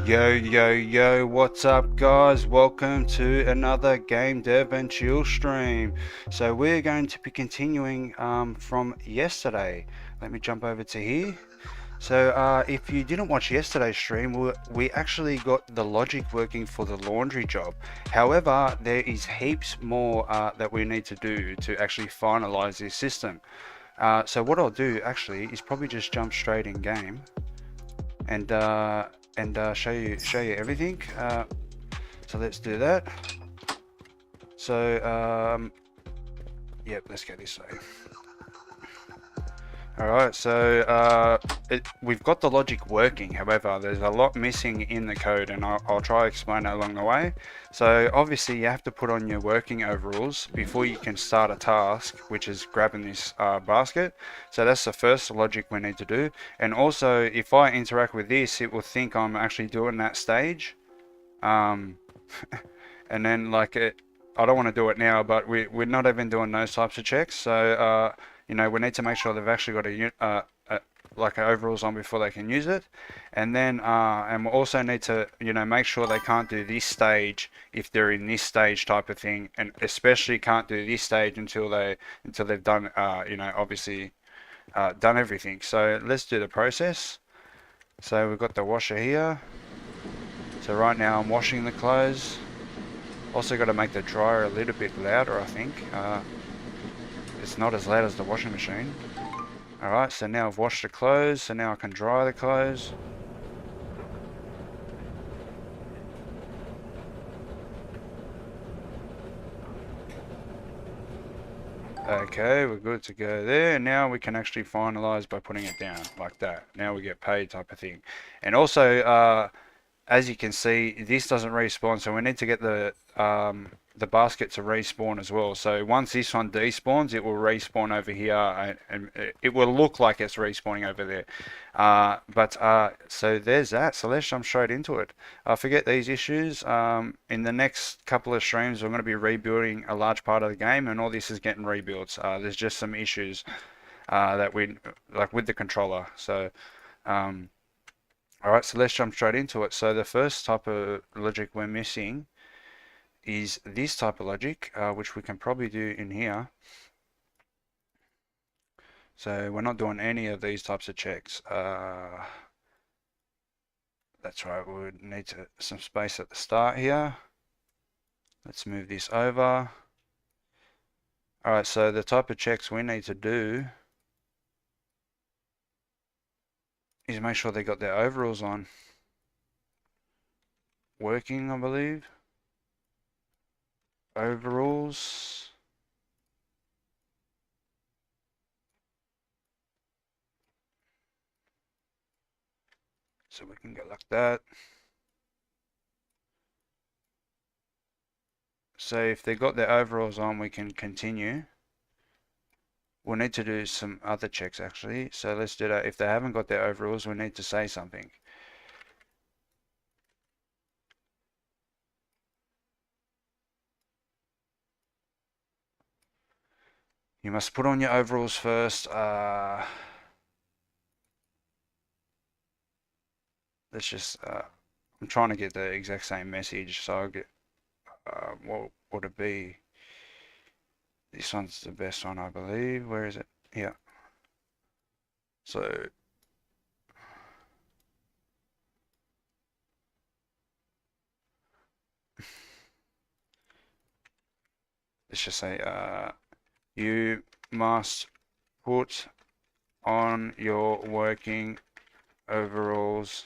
Yo, what's up guys? Welcome to another Game Dev and Chill stream. So we're going to be continuing from yesterday. Let me jump over to here. So if you didn't watch yesterday's stream, we actually got the logic working for the laundry job. However, there is heaps more that we need to do to actually finalize this system. So what I'll do actually is probably just jump straight in game and show you everything. So let's do that. So yep, let's go this way. Alright, so we've got the logic working, however there's a lot missing in the code, and I'll try to explain it along the way. So obviously you have to put on your working overalls before you can start a task, which is grabbing this basket. So that's the first logic we need to do. And also if I interact with this, it will think I'm actually doing that stage. And then like I don't want to do it now, but we're not even doing those types of checks. So you know, we need to make sure they've actually got a like overalls on before they can use it. And then and we also need to, you know, make sure they can't do this stage if they're in this stage type of thing, and especially can't do this stage until they've done you know, obviously done everything. So let's do the process. So we've got the washer here. So right now I'm washing the clothes. Also got to make the dryer a little bit louder, I think. It's not as loud as the washing machine. Alright, so now I've washed the clothes, so now I can dry the clothes. Okay, we're good to go there. Now we can actually finalize by putting it down like that. Now we get paid type of thing. And also, as you can see, this doesn't respawn, so we need to get the basket to respawn as well. So once this one despawns, it will respawn over here, and it will look like it's respawning over there. So there's that. So let's jump straight into it. Forget these issues. In the next couple of streams, we're going to be rebuilding a large part of the game, and all this is getting rebuilt. There's just some issues that we like with the controller. So alright, so let's jump straight into it. So the first type of logic we're missing is this type of logic, which we can probably do in here. So we're not doing any of these types of checks. That's right, we would need some space at the start here. Let's move this over. Alright, so the type of checks we need to do is make sure they got their overalls on. Working, I believe. Overalls. So we can go like that. So if they got their overalls on, we can continue. We'll need to do some other checks actually. So let's do that. If they haven't got their overalls, we need to say something. You must put on your overalls first. Let's just, I'm trying to get the exact same message. So I'll get, what would it be? This one's the best one, I believe. Where is it? Yeah. So let's just say, you must put on your working overalls.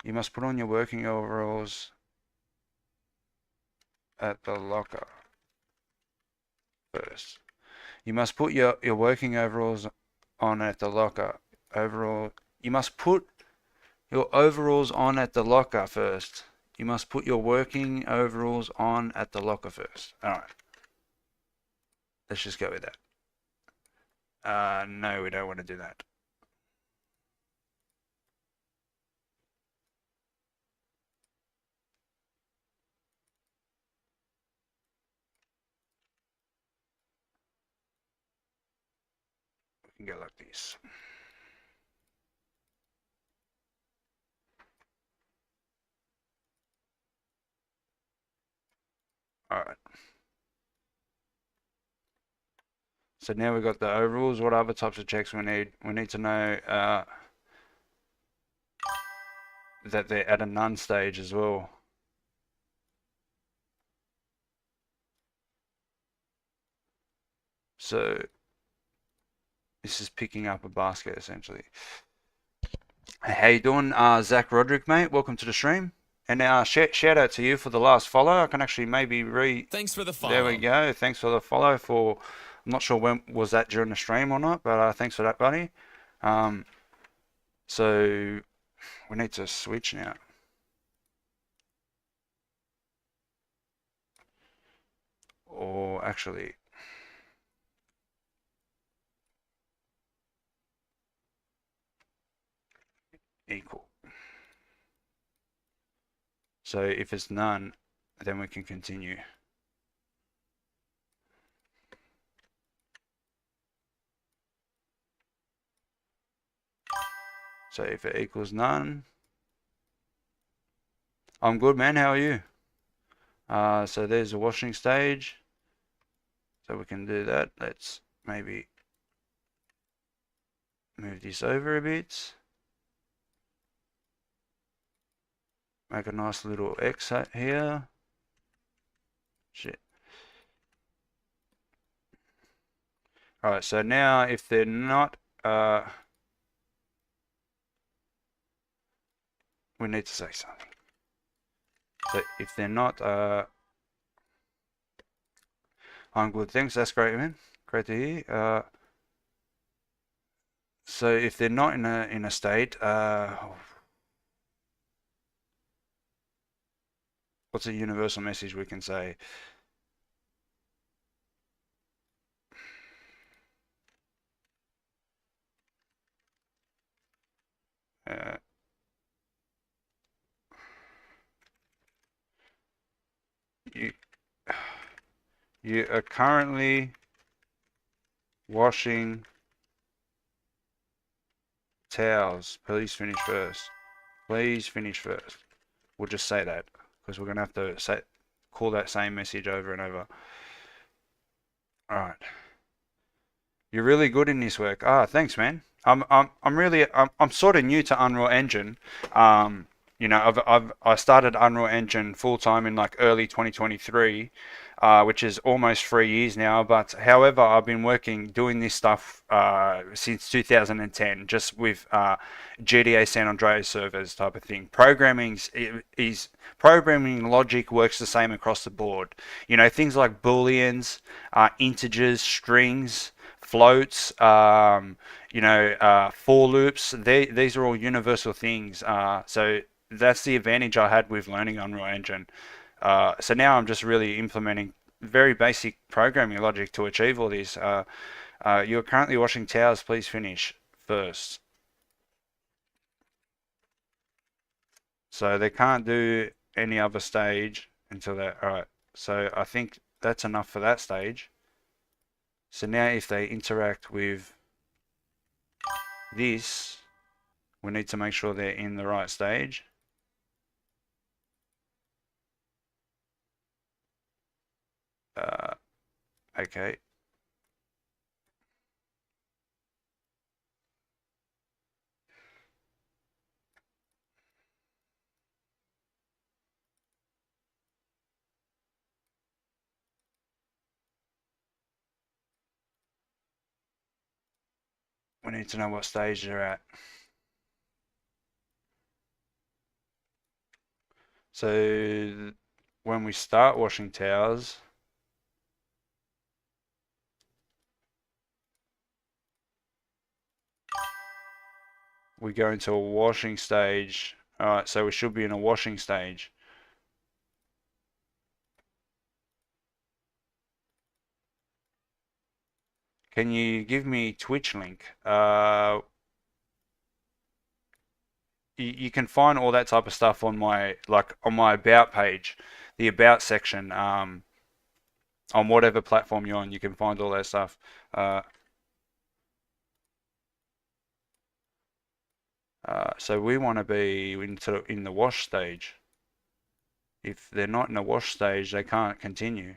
You must put on your working overalls at the locker first. You must put your working overalls on at the locker. You must put your overalls on at the locker first. You must put your working overalls on at the locker first. Alright. Let's just go with that. No, we don't want to do that. We can go like this. Alright. So now we've got the overrules. What other types of checks we need? We need to know that they're at a none stage as well. So this is picking up a basket essentially. How you doing, Zach Roderick, mate? Welcome to the stream. And shout out to you for the last follow. I can actually maybe Thanks for the follow. There we go. Thanks for the follow. I'm not sure when was that during the stream or not, but thanks for that, buddy. So we need to switch now. Or actually, equal. So if it's none, then we can continue. So if it equals none, I'm good, man. How are you? So there's a washing stage. So we can do that. Let's maybe move this over a bit. Make a nice little X here. Shit. Alright, so now if they're not, we need to say something. So if they're not, I'm good, thanks, that's great, man. Great to hear. So if they're not in a state, what's a universal message we can say? You are currently washing towels. Please finish first. Please finish first. We'll just say that because we're gonna have to call that same message over and over. All right. You're really good in this work. Thanks, man. I'm sort of new to Unreal Engine. You know, I started Unreal Engine full time in like early 2023, which is almost 3 years now. But however, I've been doing this stuff since 2010, just with GTA San Andreas servers type of thing. Programming logic works the same across the board. You know, things like booleans, integers, strings, floats, you know, for loops. These are all universal things. So that's the advantage I had with learning Unreal Engine. So now I'm just really implementing very basic programming logic to achieve all this. You're currently washing towels. Please finish first. So they can't do any other stage until that. All right. So I think that's enough for that stage. So now if they interact with this, we need to make sure they're in the right stage. Okay. We need to know what stage they're at. So when we start washing towels, we go into a washing stage. Alright, so we should be in a washing stage. Can you give me Twitch link? You can find all that type of stuff on my about page, the about section. On whatever platform you're on, you can find all that stuff. So we want to be in the wash stage. if they're not in a wash stage, they can't continue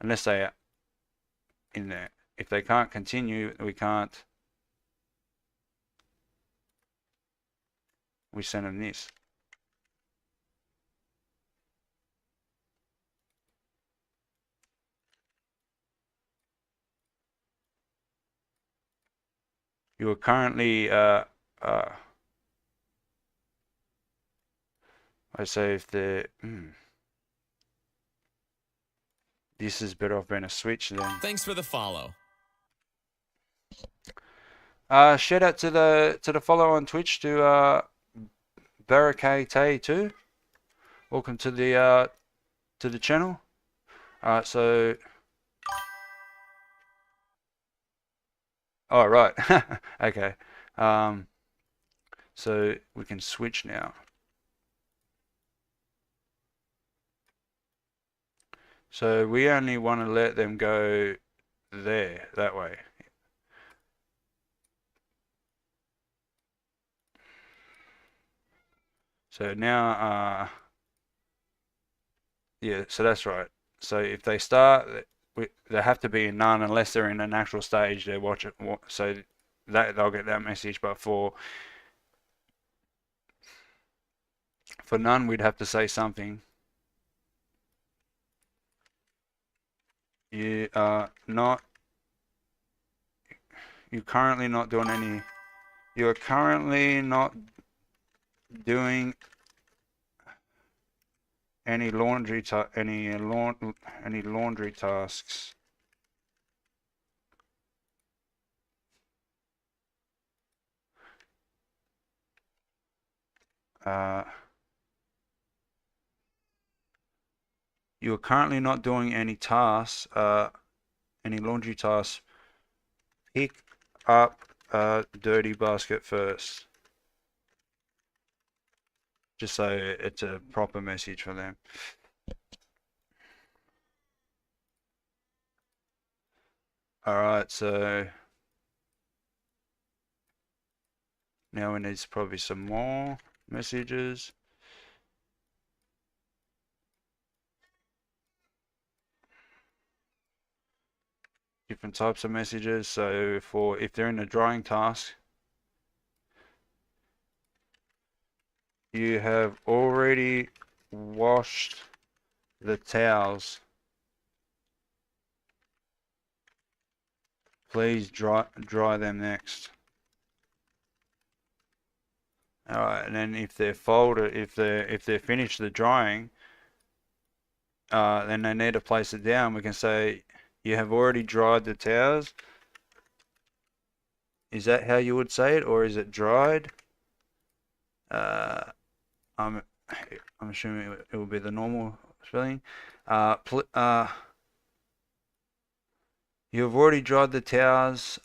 unless they are in there. If they can't continue, we send them this. You are currently I say if the this is better off being a switch then. Thanks for the follow. Shout out to the follow on Twitch to Barricade Tay too. Welcome to the channel. Alright, so oh right. Okay. So we can switch now. So we only want to let them go there, that way. So now, yeah, so that's right. So if they start, they have to be in none unless they're in an actual stage. They watch it, so that they'll get that message. But for none, we'd have to say something. You are not. You're currently not doing any. You are currently not doing any laundry tasks. You are currently not doing any tasks, any laundry tasks. Pick up a dirty basket first. Just so it's a proper message for them. Alright, so now we need probably some more messages. Different types of messages. So if they're in a drying task, you have already washed the towels. Please dry them next. Alright, and then if they're folded, if they're finished the drying, then they need to place it down. We can say, you have already dried the towels. Is that how you would say it, or is it dried? I'm assuming it will be the normal spelling. You have already dried the towels.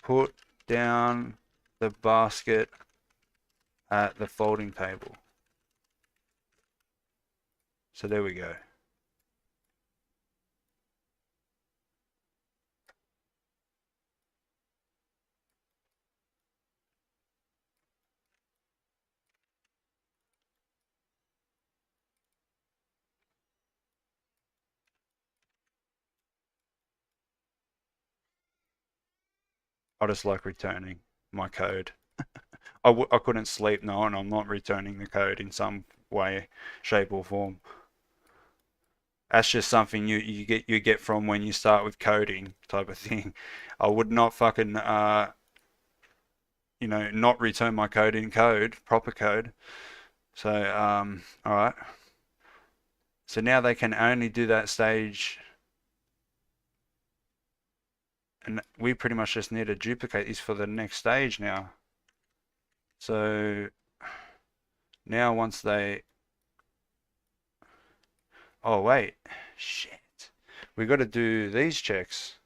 Put down the basket at the folding table. So there we go. I just like returning my code. I couldn't sleep knowing I'm not returning the code in some way, shape or form. That's just something you get from when you start with coding type of thing. I would not fucking not return my code in proper code. So all right. So now they can only do that stage, and we pretty much just need to duplicate this for the next stage now. So now once they, oh wait, shit, we got to do these checks.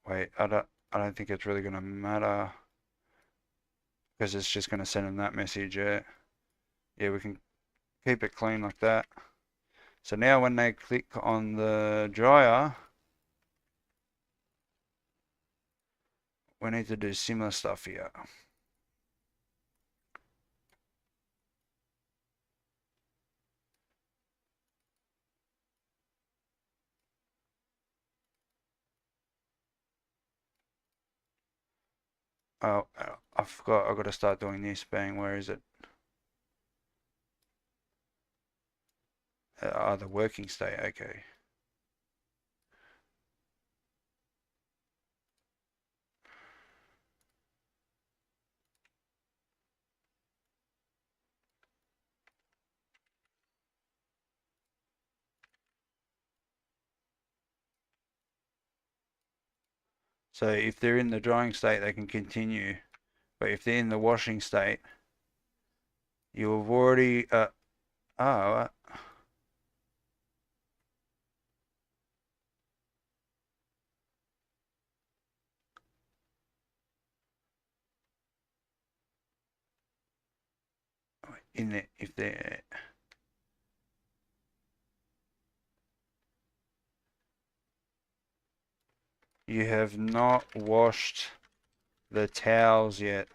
Wait, I don't think it's really gonna matter because it's just gonna send them that message. Yeah, yeah, we can keep it clean like that. So now when they click on the dryer, we need to do similar stuff here. Oh, I forgot, I've got to start doing this. Bang, where is it? The working state, okay. So if they're in the drying state, they can continue. But if they're in the washing state, you've already, oh, in the, if they're, you have not washed the towels yet.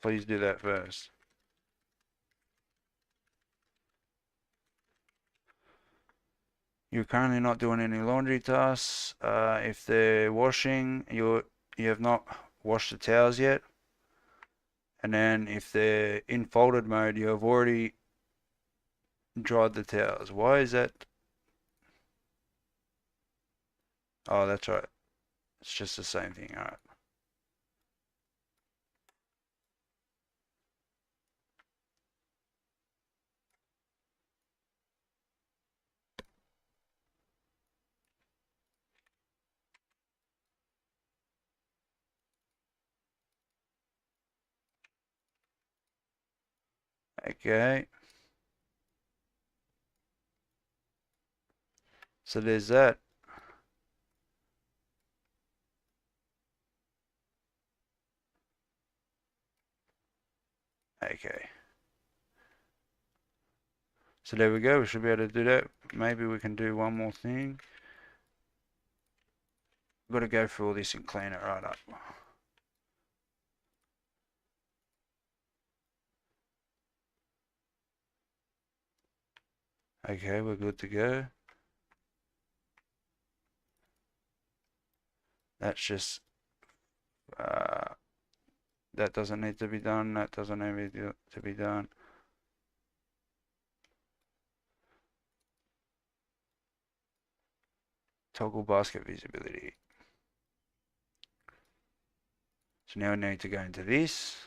Please do that first. You're currently not doing any laundry tasks. If they're washing, you have not washed the towels yet. And then if they're in folded mode, you have already dried the towels. Why is that? Oh, that's right. It's just the same thing. All right. Okay. So there's that. Okay. So there we go. We should be able to do that. Maybe we can do one more thing. Got to go through all this and clean it right up. Okay, we're good to go. That's just that doesn't need to be done. That doesn't need to be done. Toggle basket visibility. So now we need to go into this.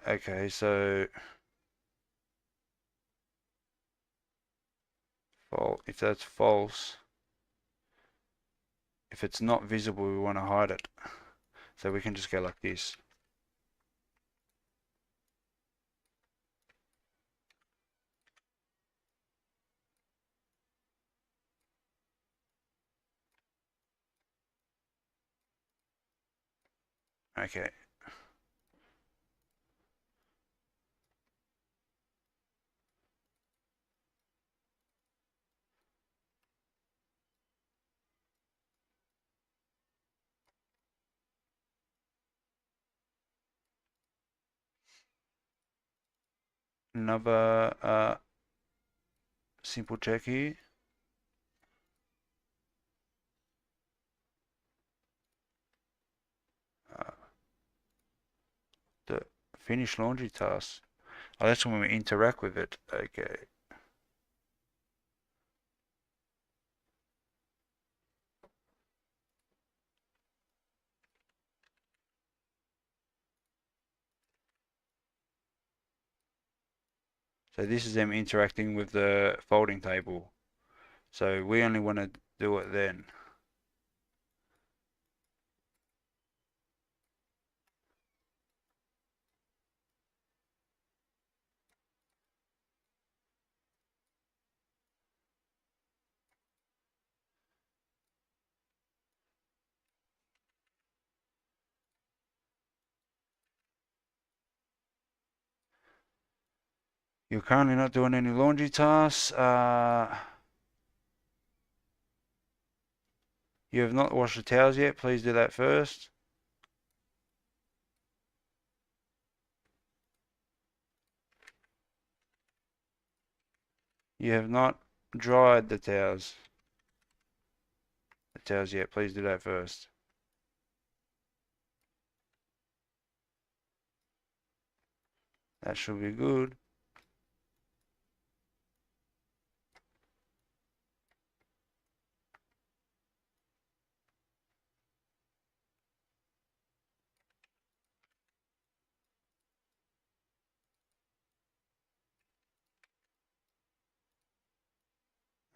Okay, so if that's false, if it's not visible, we want to hide it. So we can just go like this. Okay. Another simple check here. The finish laundry task. Oh, that's when we interact with it. Okay. So this is them interacting with the folding table. So we only want to do it then. You're currently not doing any laundry tasks. You have not washed the towels yet. Please do that first. You have not dried the towels. Yet. Please do that first. That should be good.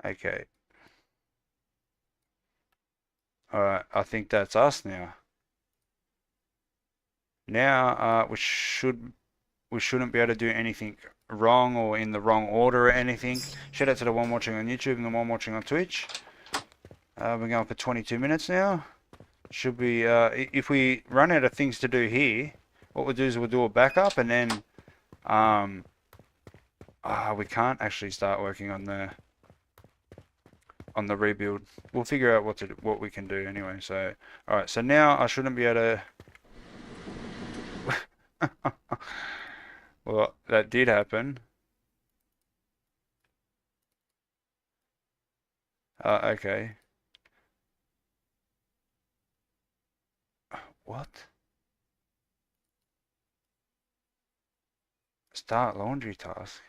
Okay. Alright, I think that's us now. Now, we shouldn't be able to do anything wrong or in the wrong order or anything. Shout out to the one watching on YouTube and the one watching on Twitch. We're going for 22 minutes now. Should be, if we run out of things to do here, what we'll do is we'll do a backup and then, we can't actually start working on the rebuild. We'll figure out what we can do anyway. So, all right. So now I shouldn't be able to. Well, that did happen. Okay. What? Start laundry task.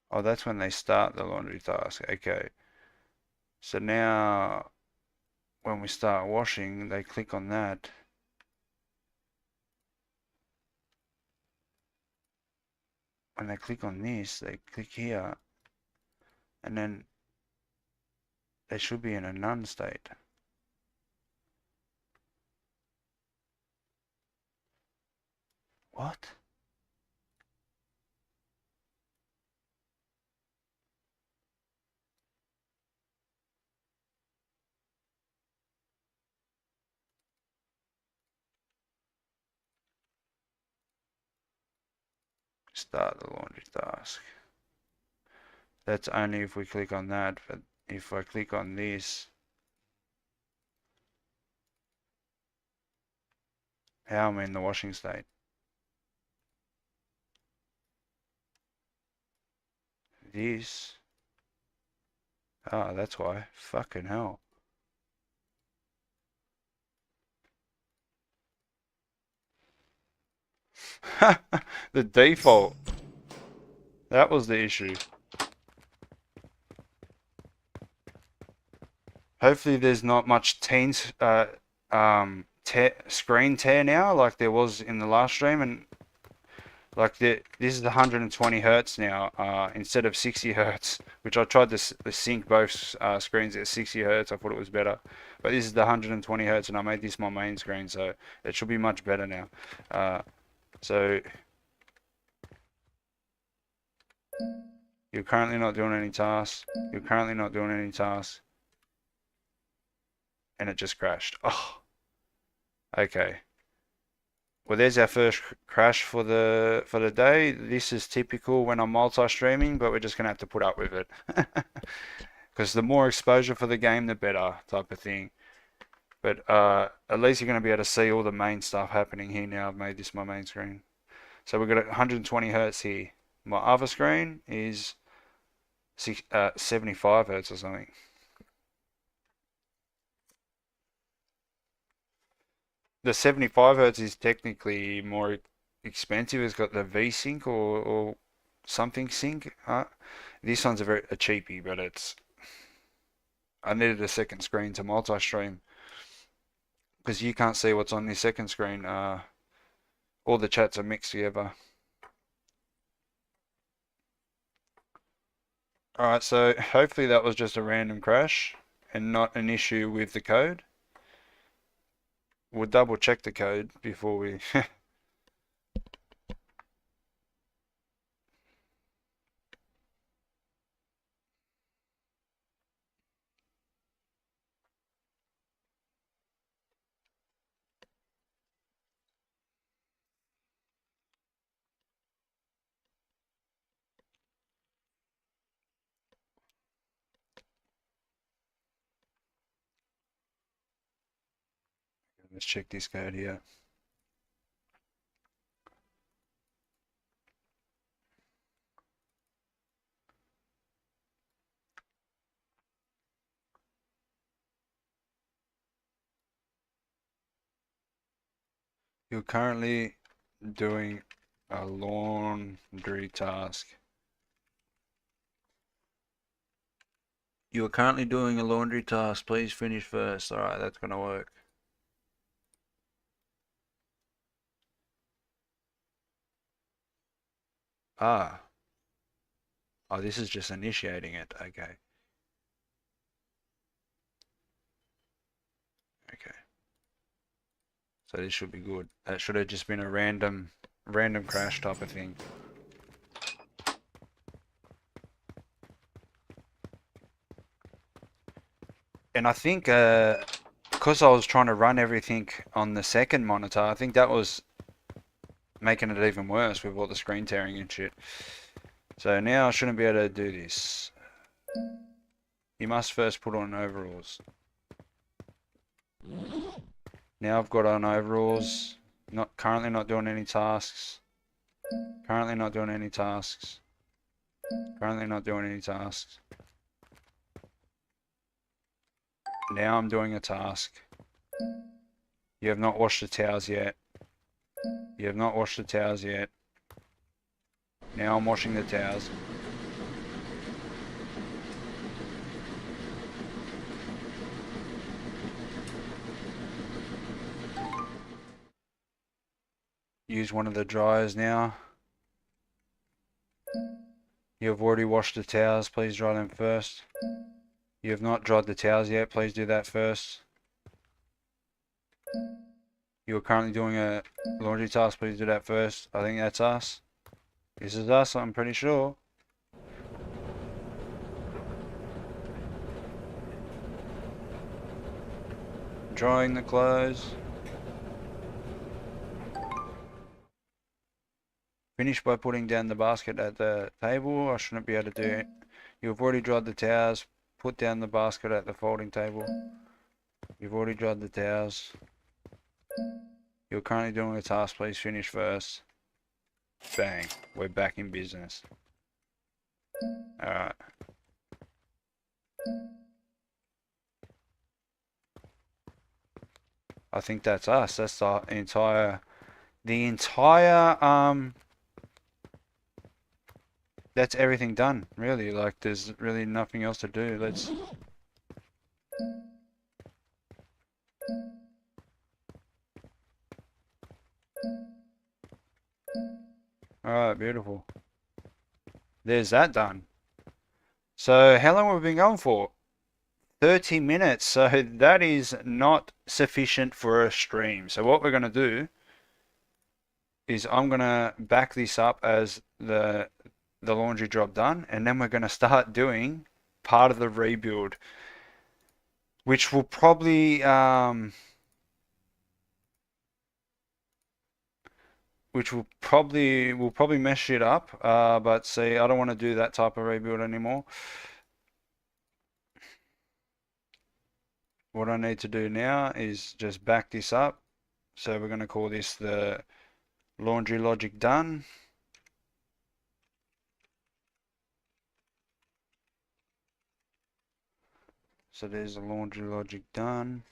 Oh, that's when they start the laundry task. Okay. So now, when we start washing, they click on that. When they click on this, they click here. And then they should be in a none state. What? Start the laundry task. That's only if we click on that, but if I click on this, how am I in the washing state? This. Ah, that's why. Fucking hell. The default. That was the issue. Hopefully there's not much screen tear now like there was in the last stream, and like this is the 120 hertz now instead of 60 hertz, which I tried to sync both screens at 60 hertz. I thought it was better, but this is the 120 hertz and I made this my main screen, so it should be much better now. So you're currently not doing any tasks. You're currently not doing any tasks. And it just crashed. Oh, okay. Well, there's our first crash for the day. This is typical when I'm multi-streaming, but we're just gonna have to put up with it. Because the more exposure for the game, the better type of thing. But at least you're gonna be able to see all the main stuff happening here now. I've made this my main screen. So we've got 120 hertz here. My other screen is 75 hertz or something. The 75 hertz is technically more expensive. It's got the V-Sync or something sync. This one's a cheapie, but I needed a second screen to multi-stream because you can't see what's on this second screen. All the chats are mixed together. Alright, so hopefully that was just a random crash and not an issue with the code. we'll double check the code before we let's check this code here. You're currently doing a laundry task. You are currently doing a laundry task. Please finish first. Alright, that's gonna work. Ah. Oh, this is just initiating it. Okay. Okay. So this should be good. That should have just been a random crash type of thing. And I think because I was trying to run everything on the second monitor, I think that was making it even worse with all the screen tearing and shit. So now I shouldn't be able to do this. You must first put on overalls. Now I've got on overalls. Currently not doing any tasks. Currently not doing any tasks. Currently not doing any tasks. Now I'm doing a task. You have not washed the towels yet. You have not washed the towels yet. Now I'm washing the towels. Use one of the dryers now. You have already washed the towels. Please dry them first. You have not dried the towels yet. Please do that first. You are currently doing a laundry task. Please do that first. I think that's us. This is us, I'm pretty sure. Drying the clothes. Finish by putting down the basket at the table. I shouldn't be able to do it. You have already dried the towels. Put down the basket at the folding table. You've already dried the towels. You're currently doing a task. Please finish first. Bang. We're back in business. Alright. I think that's us. That's the entire that's everything done, really. Like, there's really nothing else to do. Let's... Alright, beautiful. There's that done. So, how long have we been going for? 30 minutes. So, that is not sufficient for a stream. So, what we're going to do is I'm going to back this up as the laundry job done, and then we're going to start doing part of the rebuild, which will probably will probably mess shit up, but see, I don't want to do that type of rebuild anymore. What I need to do now is just back this up. So we're going to call this the laundry logic done. So there's the laundry logic done.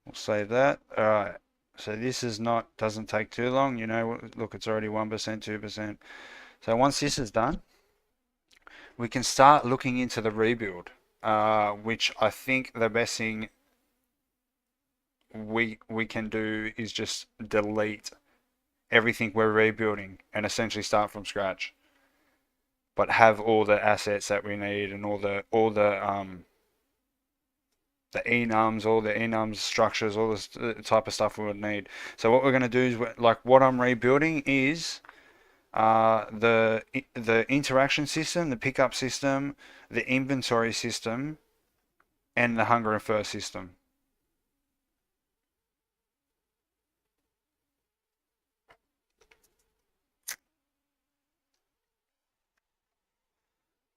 We'll save that. Alright. So this is doesn't take too long. You know, look, it's already 1%, 2%. So once this is done, we can start looking into the rebuild, which I think the best thing we can do is just delete everything we're rebuilding and essentially start from scratch, but have all the assets that we need and all the the enums, all the enums structures, all this type of stuff we would need. So what we're going to do is, like, what I'm rebuilding is the interaction system, the pickup system, the inventory system, and the hunger and thirst system.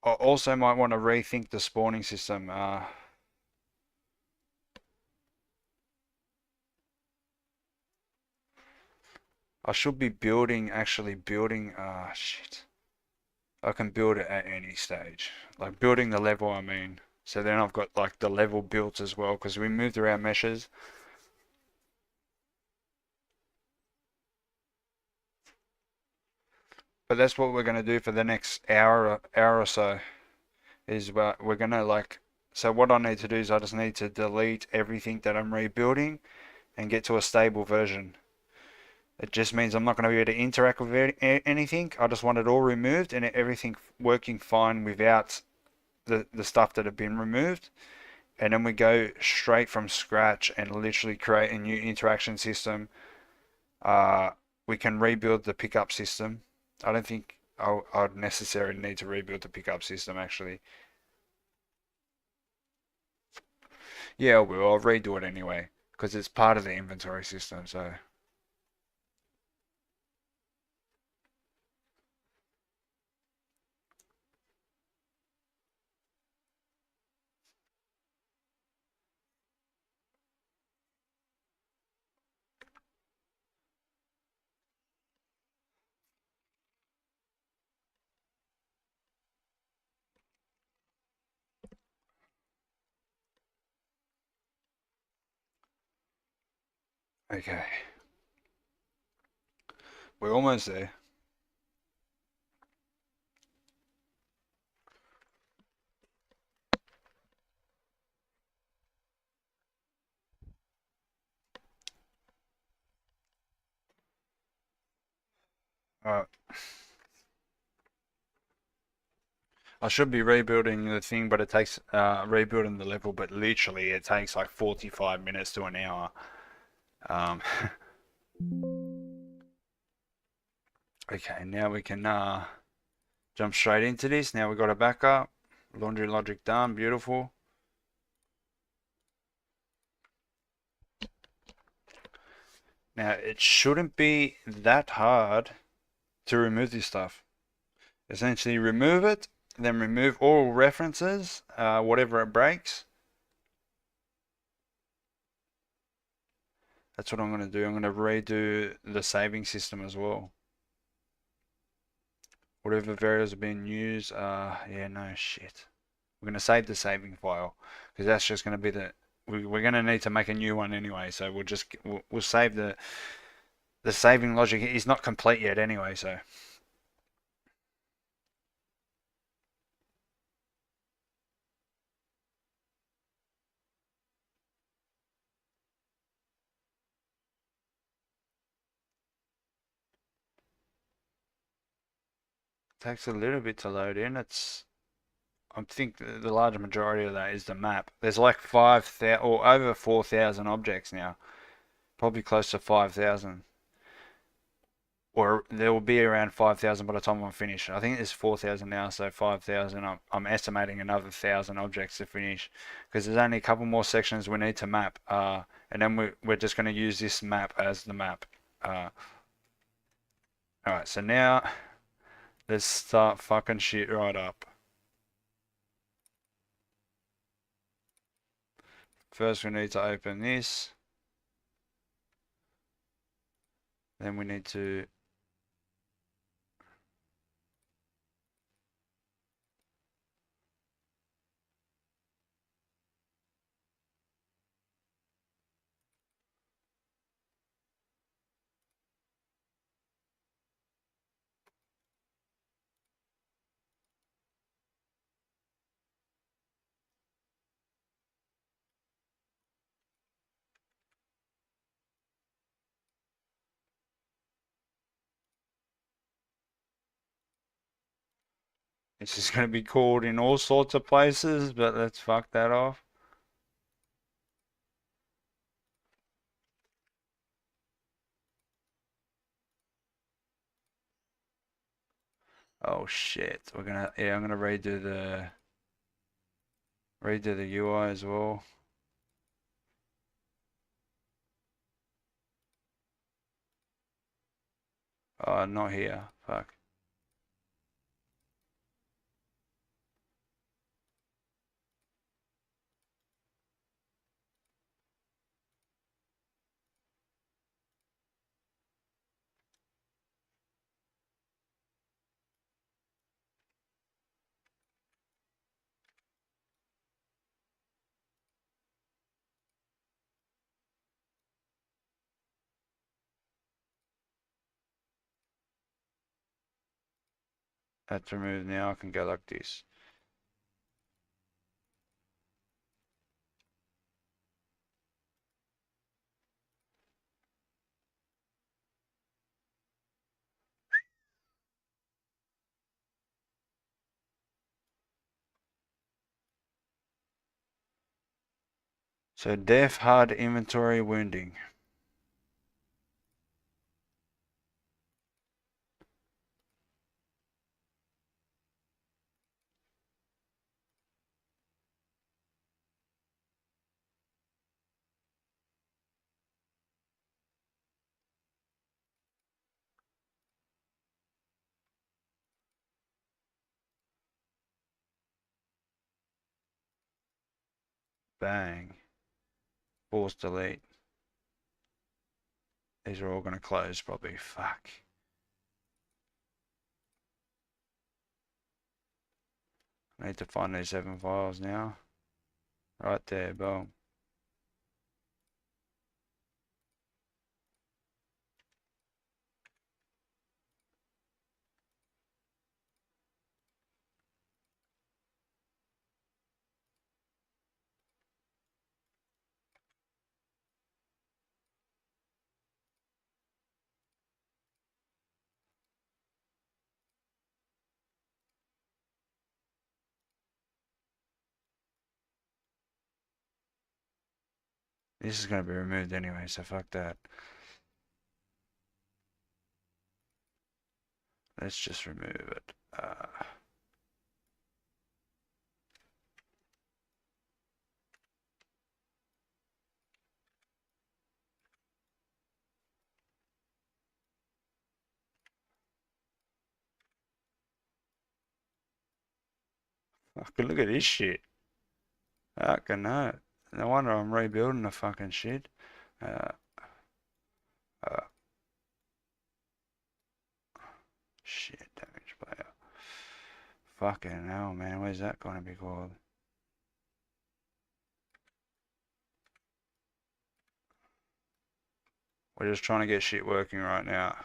I also might want to rethink the spawning system. I should be actually building, shit. I can build it at any stage. Like building the level, I mean. So then I've got like the level built as well, because we moved around meshes. But that's what we're going to do for the next hour or so. Is we're going to like, so what I need to do is I just need to delete everything that I'm rebuilding and get to a stable version. It just means I'm not going to be able to interact with anything. I just want it all removed and everything working fine without the stuff that have been removed. And then we go straight from scratch and literally create a new interaction system. We can rebuild the pickup system. I don't think I'd necessarily need to rebuild the pickup system actually. Yeah, I'll redo it anyway because it's part of the inventory system. So okay, we're almost there. Alright. I should be rebuilding the thing, but it takes rebuilding the level, but literally it takes like 45 minutes to an hour. Um, okay, now we can jump straight into this. Now we've got a backup. Laundry logic done, beautiful. Now it shouldn't be that hard to remove this stuff. Essentially remove it, then remove all references, whatever it breaks. That's what I'm going to do. I'm going to redo the saving system as well. Whatever variables have been used, yeah, no shit. We're going to save the saving file because that's just going to be we're going to need to make a new one anyway. So we'll save the saving logic is not complete yet anyway. So it takes a little bit to load in. I think the large majority of that is the map. There's like 5,000 or over 4,000 objects now. Probably close to 5,000. Or there will be around 5,000 by the time I'm finished. I think there's 4,000 now, so 5,000. I'm estimating another 1,000 objects to finish because there's only a couple more sections we need to map. And then we're just going to use this map as the map. Alright, so now let's start fucking shit right up. First we need to open this. Then we need to This is going to be called in all sorts of places, but let's fuck that off. Oh shit. I'm gonna redo the UI as well. Oh, not here. Fuck. That's removed now. I can go like this. So def hard inventory wounding. Bang. Force delete. These are all going to close probably. Fuck. I need to find these 7 files now. Right there, boom. This is going to be removed anyway, so fuck that. Let's just remove it. Fucking look at this shit. Fucking no. No wonder I'm rebuilding the fucking shit. Uh, uh, Shit, damage player. Fucking hell, man. Where's that going to be called? We're just trying to get shit working right now.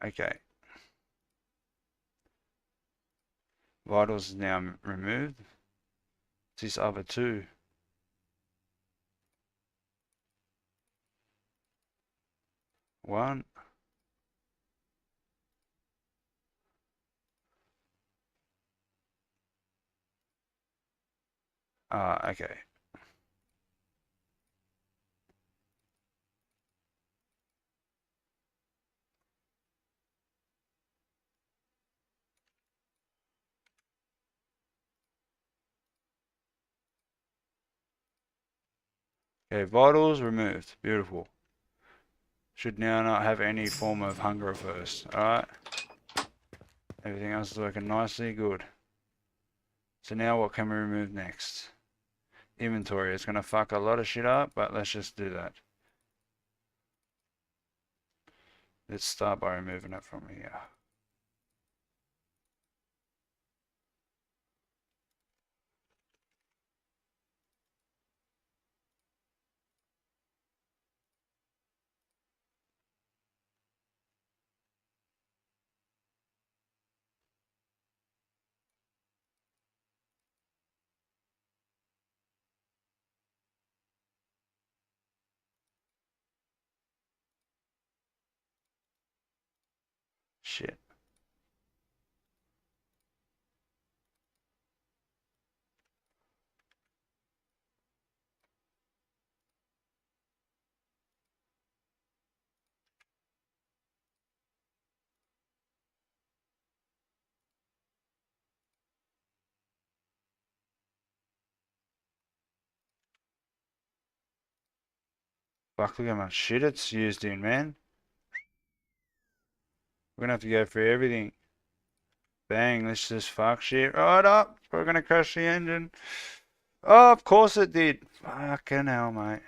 Okay. Vitals is now removed. It's these other two. One. Okay. Okay, vitals removed. Beautiful. Should now not have any form of hunger first. Alright. Everything else is working nicely. Good. So now what can we remove next? Inventory. It's going to fuck a lot of shit up, but let's just do that. Let's start by removing it from here. Shit. Fuck, look how much shit it's used in, man. We're gonna have to go through everything. Bang, let's just fuck shit right up. We're gonna crash the engine. Oh, of course it did. Fucking hell, mate.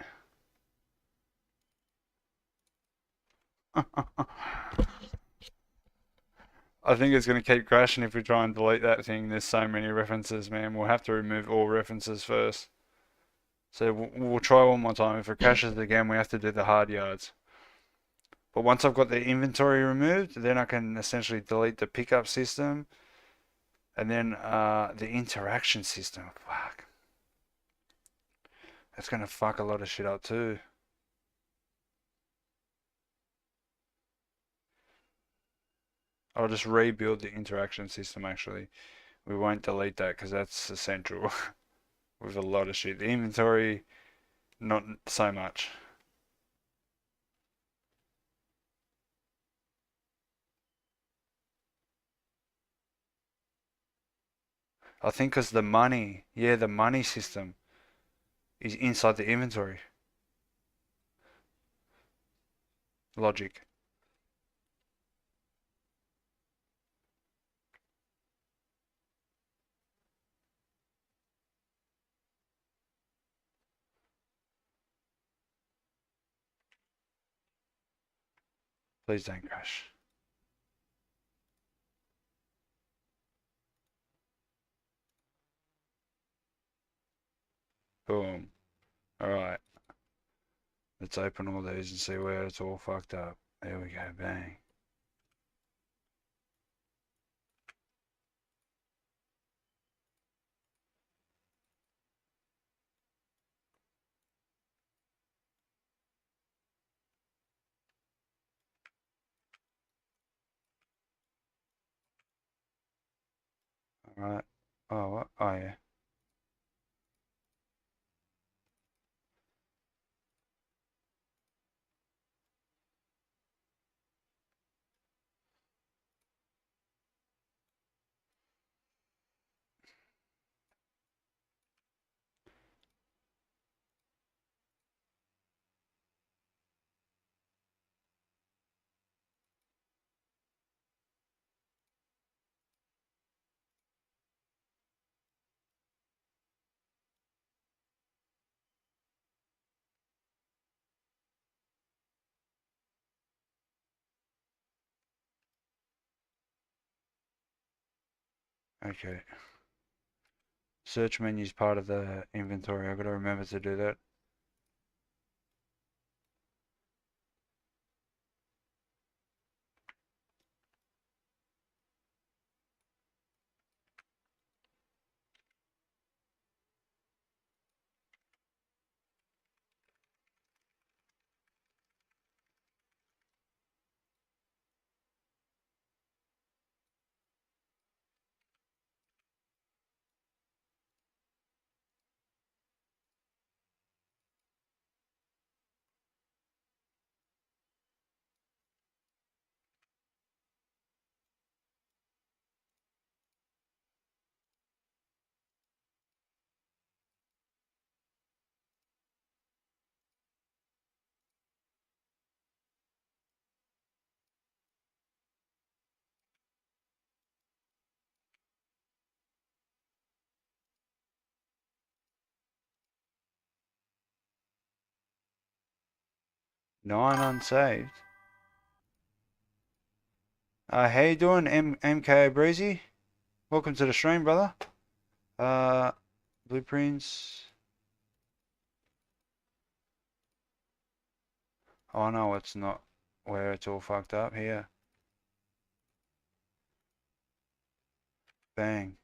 I think it's going to keep crashing if we try and delete that thing. There's so many references, man. We'll have to remove all references first. So we'll try one more time. If it crashes again, we have to do the hard yards. But once I've got the inventory removed, then I can essentially delete the pickup system. And then the interaction system. Fuck. That's going to fuck a lot of shit up too. I'll just rebuild the interaction system actually. We won't delete that because that's essential with a lot of shit. The inventory, not so much. I think because the money, yeah, the money system is inside the inventory logic. Please don't crash. Boom. Alright. Let's open all these and see where it's all fucked up. There we go. Bang. Alright. Oh, what? Oh, yeah. Okay. Search menu is part of the inventory. I've got to remember to do that. Nine unsaved. How you doing, MK Breezy? Welcome to the stream, brother. Blueprints. Oh no, it's not where it's all fucked up here. Bang.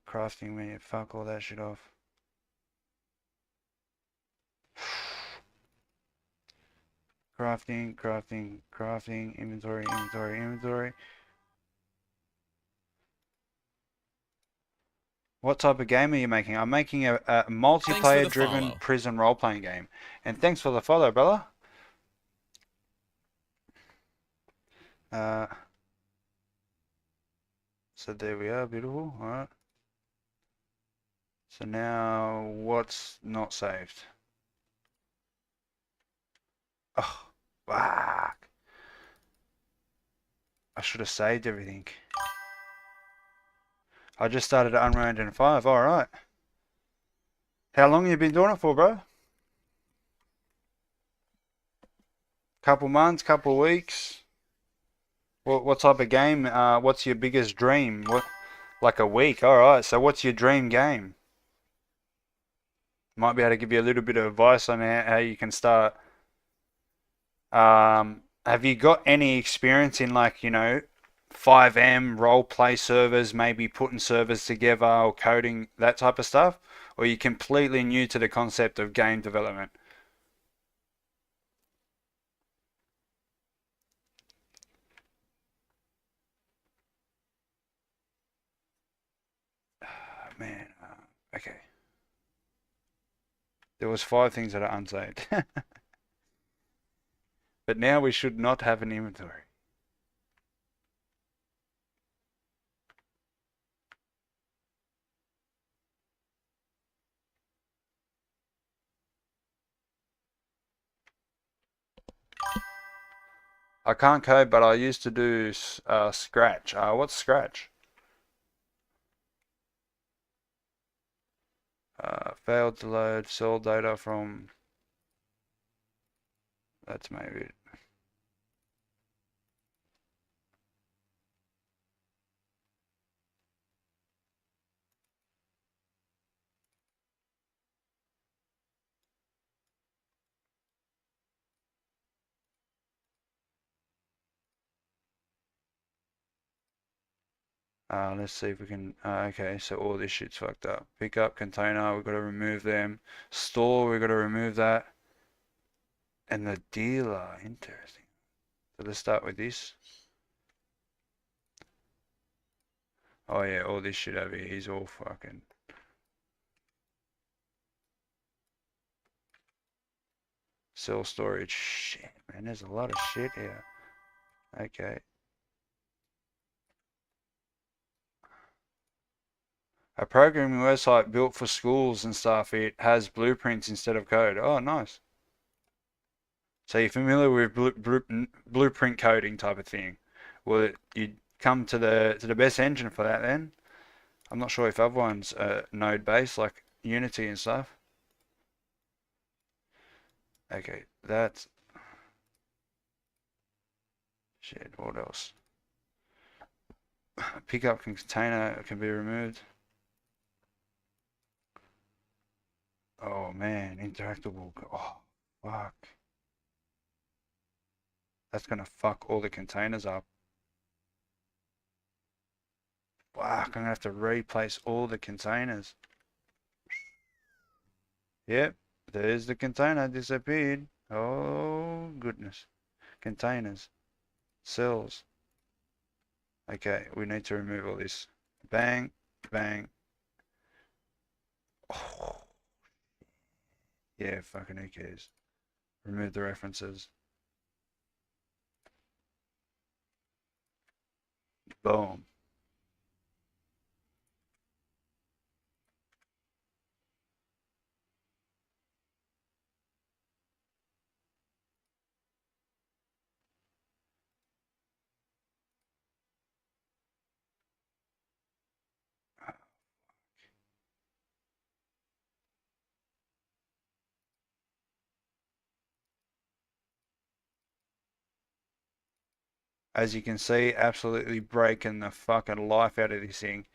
Crafting menu. Fuck all that shit off. Crafting, crafting, crafting, inventory, inventory, inventory. What type of game are you making? I'm making a multiplayer-driven prison role-playing game. And thanks for the follow, brother. So there we are, beautiful. All right. So now, what's not saved? Oh, fuck. I should have saved everything. I just started at Unreal Engine 5, alright. How long have you been doing it for, bro? Couple months, couple weeks? What type of game? What's your biggest dream? Like a week? Alright, so what's your dream game? Might be able to give you a little bit of advice on how you can start. Have you got any experience in, like, 5M role play servers, maybe putting servers together or coding, that type of stuff? Or are you completely new to the concept of game development? Man, okay. There was 5 things that are unsaved. But now we should not have an inventory. I can't code, but I used to do Scratch. What's Scratch? Failed to load cell data from... That's maybe... let's see if we can... okay, so all this shit's fucked up. Pick up container, we've got to remove them. Store, we've got to remove that. And the dealer, interesting. So let's start with this. Oh yeah, all this shit over here, he's all fucking... Cell storage, shit, man, there's a lot of shit here. Okay. A programming website built for schools and stuff, it has blueprints instead of code. Oh, nice. So you're familiar with blueprint coding type of thing. Well, you'd come to the best engine for that then. I'm not sure if other ones are node-based, like Unity and stuff. Okay, that's... Shit, what else? Pickup container can be removed. Oh man, interactable. Oh, fuck. That's gonna fuck all the containers up. Fuck, I'm gonna have to replace all the containers. Yep, there's the container disappeared. Oh, goodness. Containers. Cells. Okay, we need to remove all this. Bang, bang. Oh. Yeah, fucking who cares. Remove the references. Boom. As you can see, absolutely breaking the fucking life out of this thing.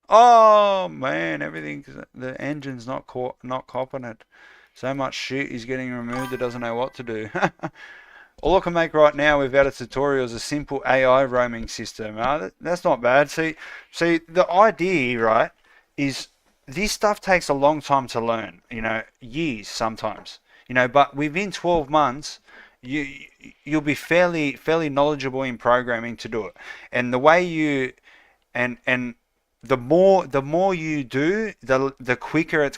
Oh man, everything, the engine's not copping it. So much shit is getting removed, it doesn't know what to do. All I can make right now without a tutorial is a simple AI roaming system. That's not bad. See, the idea, right, is this stuff takes a long time to learn, years sometimes. But within 12 months, you you'll be fairly knowledgeable in programming to do it. And the way you and the more you do, the quicker that's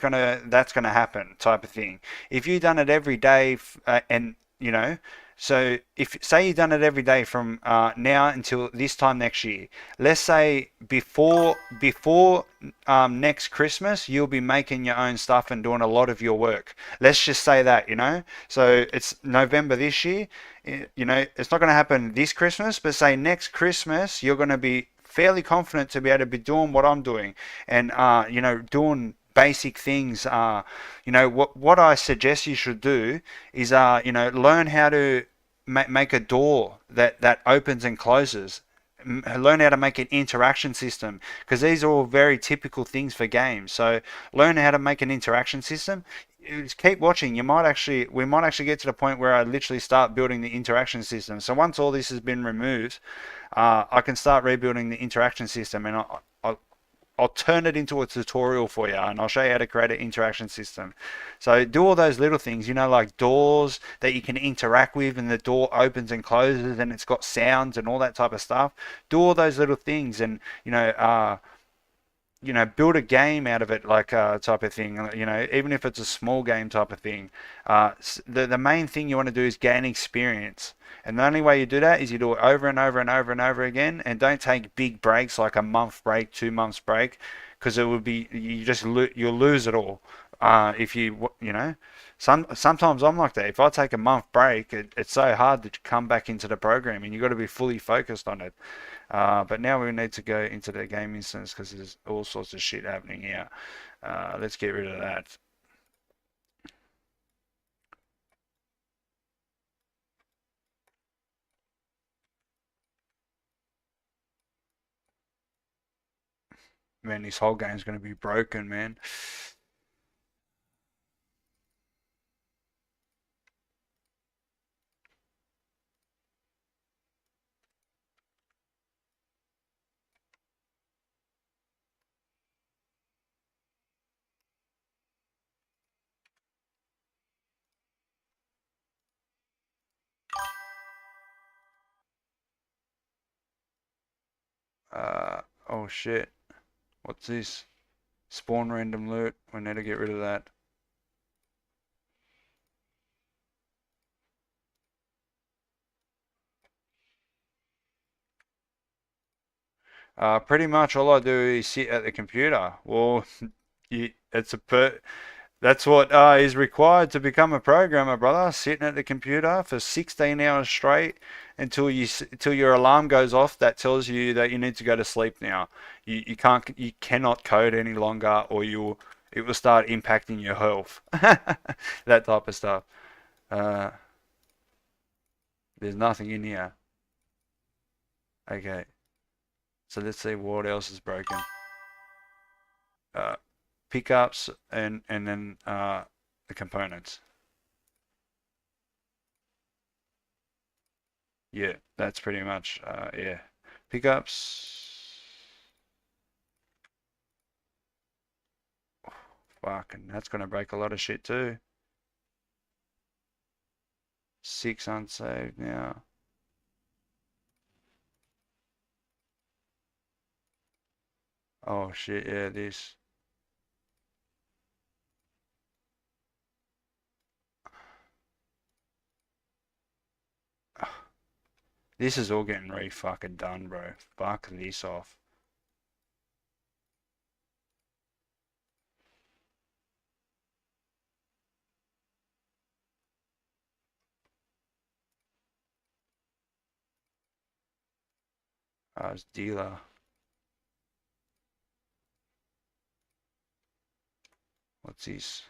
gonna happen, type of thing. If you've done it every day, and so if say you've done it every day from now until this time next year, let's say before next Christmas, you'll be making your own stuff and doing a lot of your work. Let's just say that. So it's November this year. It's not going to happen this Christmas, but say next Christmas, you're going to be fairly confident to be able to be doing what I'm doing, and doing basic things. What I suggest you should do is learn how to make a door that opens and closes. Learn how to make an interaction system, because these are all very typical things for games. So learn how to make an interaction system. Just keep watching. We might actually get to the point where I literally start building the interaction system. So once all this has been removed, I can start rebuilding the interaction system, and I'll turn it into a tutorial for you, and I'll show you how to create an interaction system. So do all those little things, like doors that you can interact with, and the door opens and closes, and it's got sounds and all that type of stuff. Do all those little things, and build a game out of it, like type of thing. Even if it's a small game type of thing. The main thing you want to do is gain experience, and the only way you do that is you do it over and over and over and over again, and don't take big breaks like a month break, 2 months break, because it would be you'll lose it all. If sometimes I'm like that. If I take a month break, it's so hard to come back into the program, and you've got to be fully focused on it. But now we need to go into the game instance, because there's all sorts of shit happening here. Let's get rid of that. Man, this whole game's going to be broken, man. Oh shit. What's this? Spawn random loot. We need to get rid of that. Pretty much all I do is sit at the computer. Well, that's what is required to become a programmer, brother. Sitting at the computer for 16 hours straight until your alarm goes off that tells you that you need to go to sleep now. You cannot code any longer, or it will start impacting your health. That type of stuff. Uh, there's nothing in here. Okay. So let's see what else is broken. Pickups and then the components. Yeah, that's pretty much yeah. Pickups. Fucking, that's gonna break a lot of shit too. 6 unsaved now. Oh shit, yeah, this. This is all getting re-fucking done, bro. Fuck this off. It's dealer. What's this?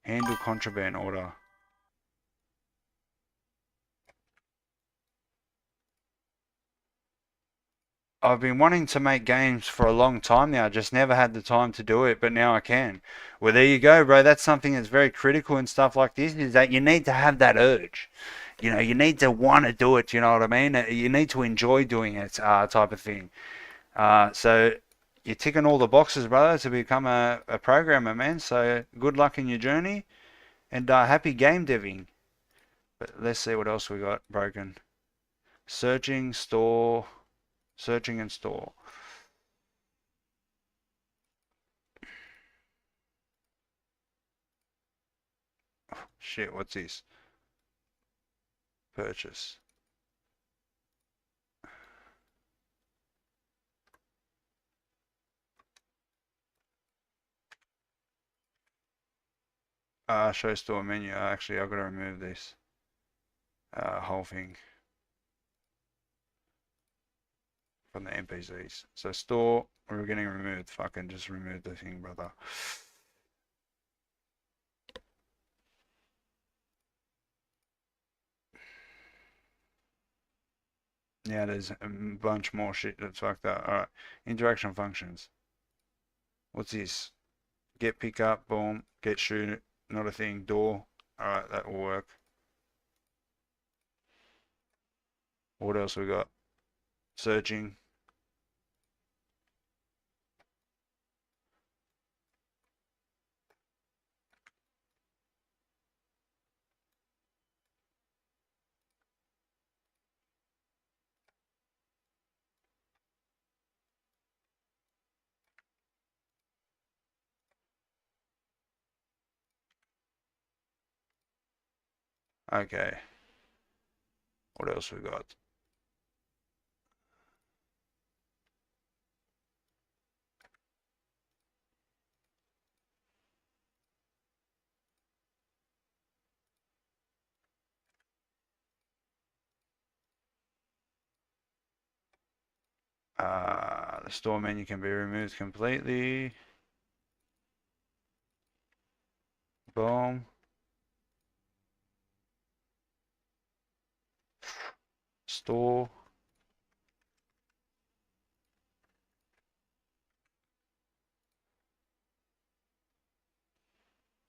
Handle contraband order. I've been wanting to make games for a long time now, just never had the time to do it, but now I can. Well, there you go, bro. That's something that's very critical in stuff like this, is that you need to have that urge. You need to want to do it, you know what I mean? You need to enjoy doing it, type of thing. So you're ticking all the boxes, brother, to become a programmer, man. So good luck in your journey. And happy game deving. But let's see what else we got broken. Searching, store, searching and store. Shit, what's this? Purchase. Show store menu. Actually, I've got to remove this whole thing from the NPCs. So store, we're getting removed. Fucking just remove the thing, brother. Yeah, there's a bunch more shit that's fucked up. Alright, interaction functions. What's this? Get pick up, boom. Get shoot, not a thing. Door. Alright, that will work. What else we got? Searching. Okay. What else we got? The store menu can be removed completely. Boom. Store.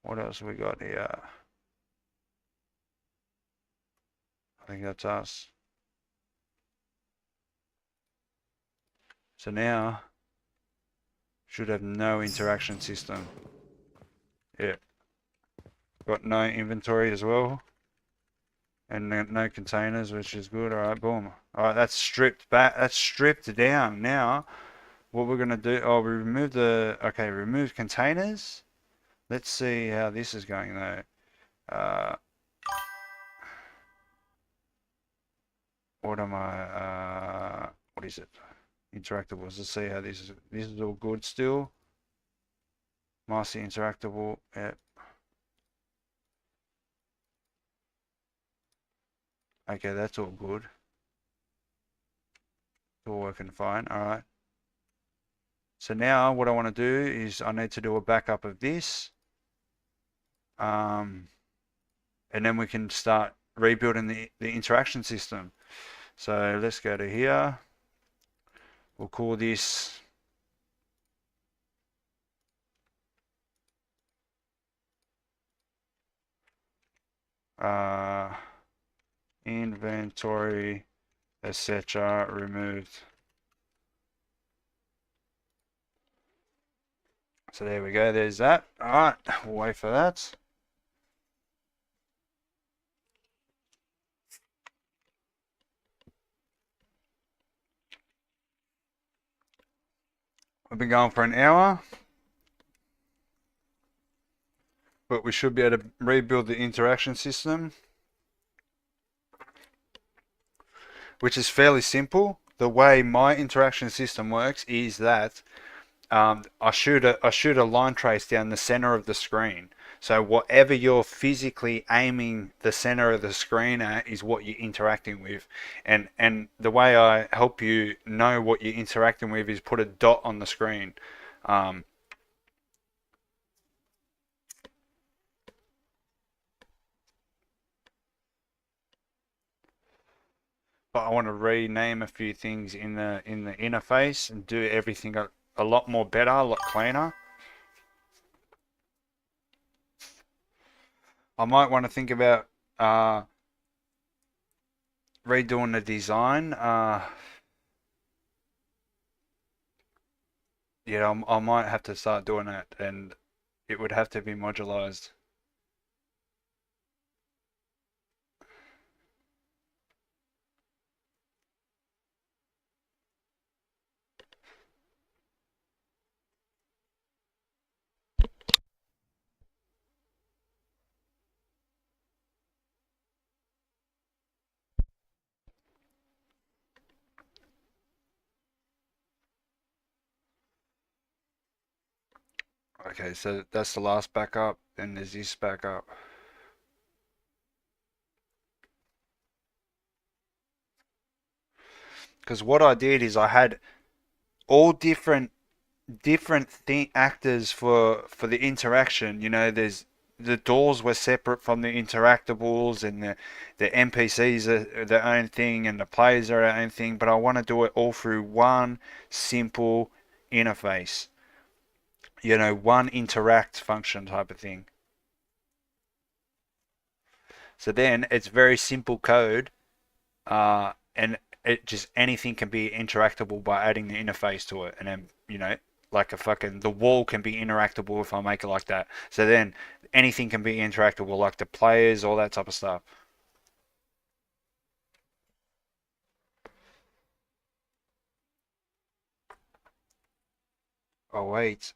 What else we got here? I think that's us. So now, should have no interaction system. Yeah. Got no inventory as well. And no containers, which is good. Alright, boom. Alright, that's stripped back. That's stripped down. Now, what we're going to do... Oh, we removed the... Okay, remove containers. Let's see how this is going, though. What am I... what is it? Interactables. Let's see how this is. This is all good still. Master interactable. Yep. Okay, that's all good. It's all working fine. Alright. So now what I want to do is I need to do a backup of this. And then we can start rebuilding the interaction system. So let's go to here. We'll call this inventory, etc. removed. So there we go, there's that. Alright, we'll wait for that. We've been going for an hour, but we should be able to rebuild the interaction system, which is fairly simple. The way my interaction system works is that I shoot a line trace down the center of the screen. So whatever you're physically aiming the center of the screen at is what you're interacting with. And the way I help you know what you're interacting with is put a dot on the screen. But I want to rename a few things in the interface and do everything a lot more better, a lot cleaner. I might want to think about redoing the design. Yeah, I might have to start doing that, and it would have to be modularized. Okay, so that's the last backup, and there's this backup. Because what I did is I had all different actors for the interaction. You know, there's the doors were separate from the interactables, and the NPCs are their own thing, and the players are their own thing. But I want to do it all through one simple interface. You know, one interact function type of thing. So then it's very simple code, and it just anything can be interactable by adding the interface to it, and then like a fucking the wall can be interactable if I make it like that. So then anything can be interactable, like the players, all that type of stuff. Oh wait,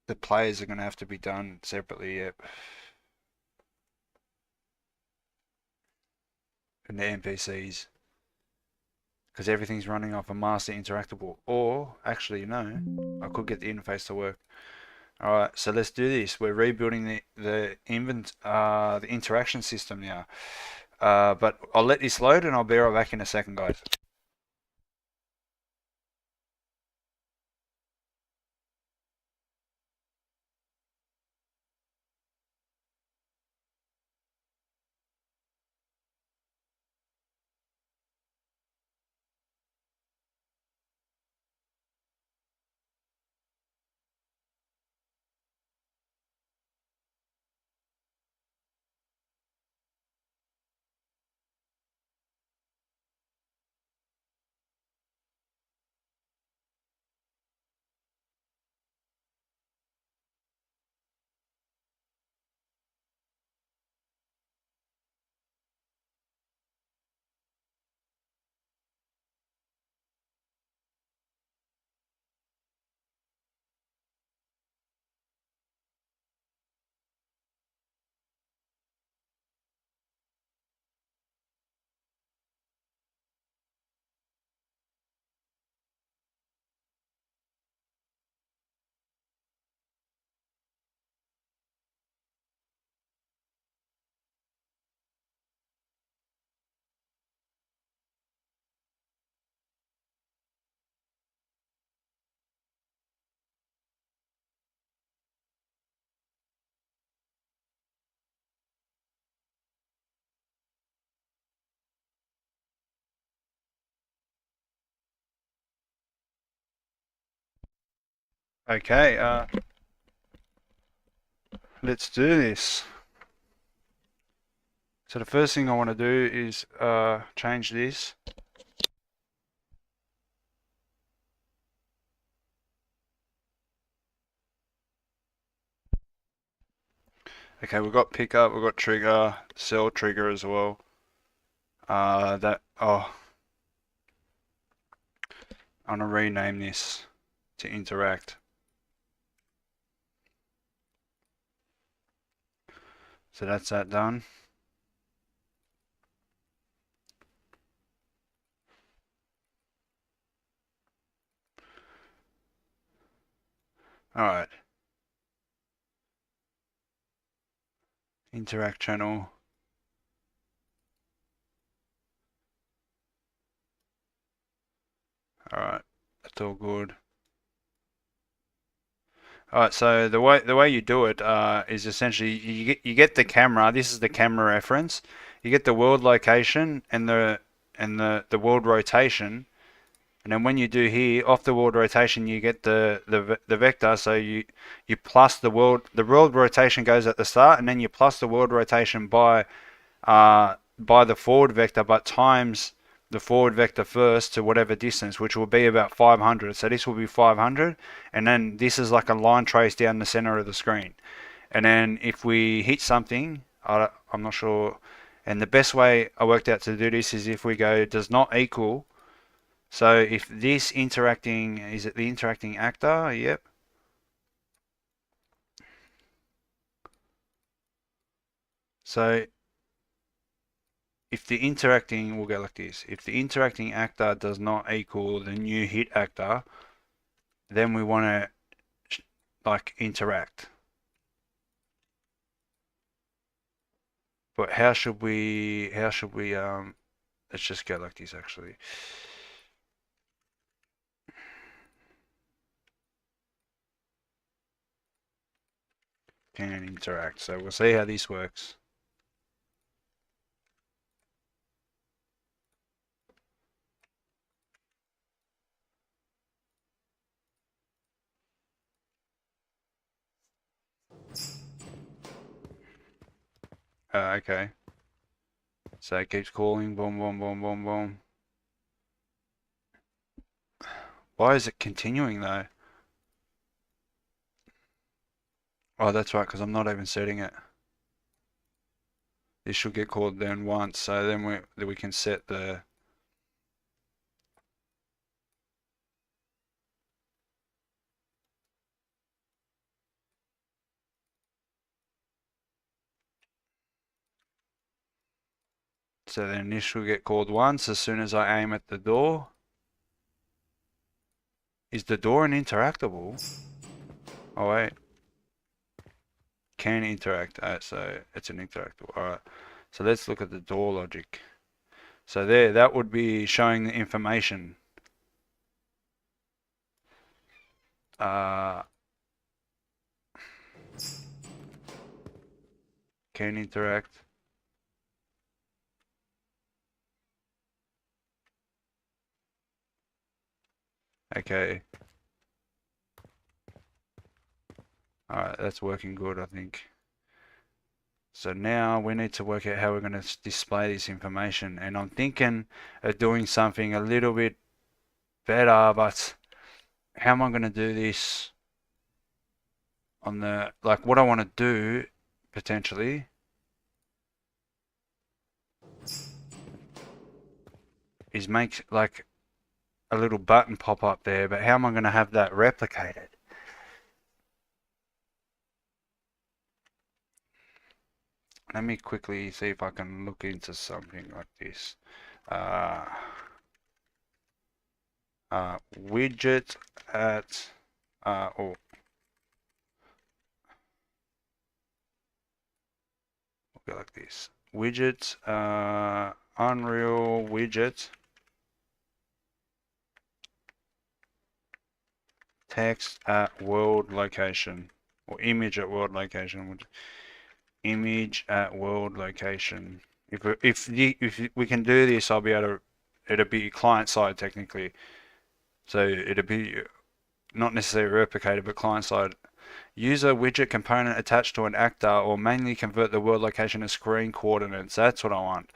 the players are gonna have to be done separately, yep, and the NPCs, because everything's running off a master interactable. Or actually, no, I could get the interface to work. All right, so let's do this. We're rebuilding the interaction system now. But I'll let this load and I'll be right back in a second, guys. Okay, let's do this. So the first thing I want to do is change this. Okay, we've got pickup, we've got trigger, cell trigger as well. I'm gonna rename this to interact. So that's that done. All right, interact channel. All right, that's all good. All right, so the way you do it is essentially you get the camera. This is the camera reference. You get the world location and the world rotation, and then when you do here off the world rotation, you get the vector. So you plus the world rotation goes at the start, and then you plus the world rotation by the forward vector, but times the forward vector first to whatever distance, which will be about 500. So this will be 500, and then this is like a line trace down the center of the screen. And then if we hit something, I'm not sure. And the best way I worked out to do this is if we go does not equal. So if this interacting, is it the interacting actor? Yep. So if the interacting, we'll go like this. If the interacting actor does not equal the new hit actor, then we want to like interact. But how should we let's just go like this actually. Can interact. So we'll see how this works. Okay. So it keeps calling, boom, boom, boom, boom, boom. Why is it continuing though? Oh, that's right, because I'm not even setting it. This should get called then once, so then we can set the. So then this will get called once as soon as I aim at the door. Is the door an interactable? Oh wait. Can interact. So it's an interactable. Alright. So let's look at the door logic. So there, that would be showing the information. Can interact. Okay. Alright, that's working good, I think. So now we need to work out how we're going to display this information. And I'm thinking of doing something a little bit better, but how am I going to do this on the, like what I want to do potentially is make like a little button pop up there, but how am I going to have that replicated? Let me quickly see if I can look into something like this. Widget at, or we'll go like this. Widget, Unreal widget, text at world location, or image at world location. Image at world location. If we can do this, I'll be able to. It'll be client side technically, so it'll be not necessarily replicated, but client side. User widget component attached to an actor, or manually convert the world location to screen coordinates. That's what I want.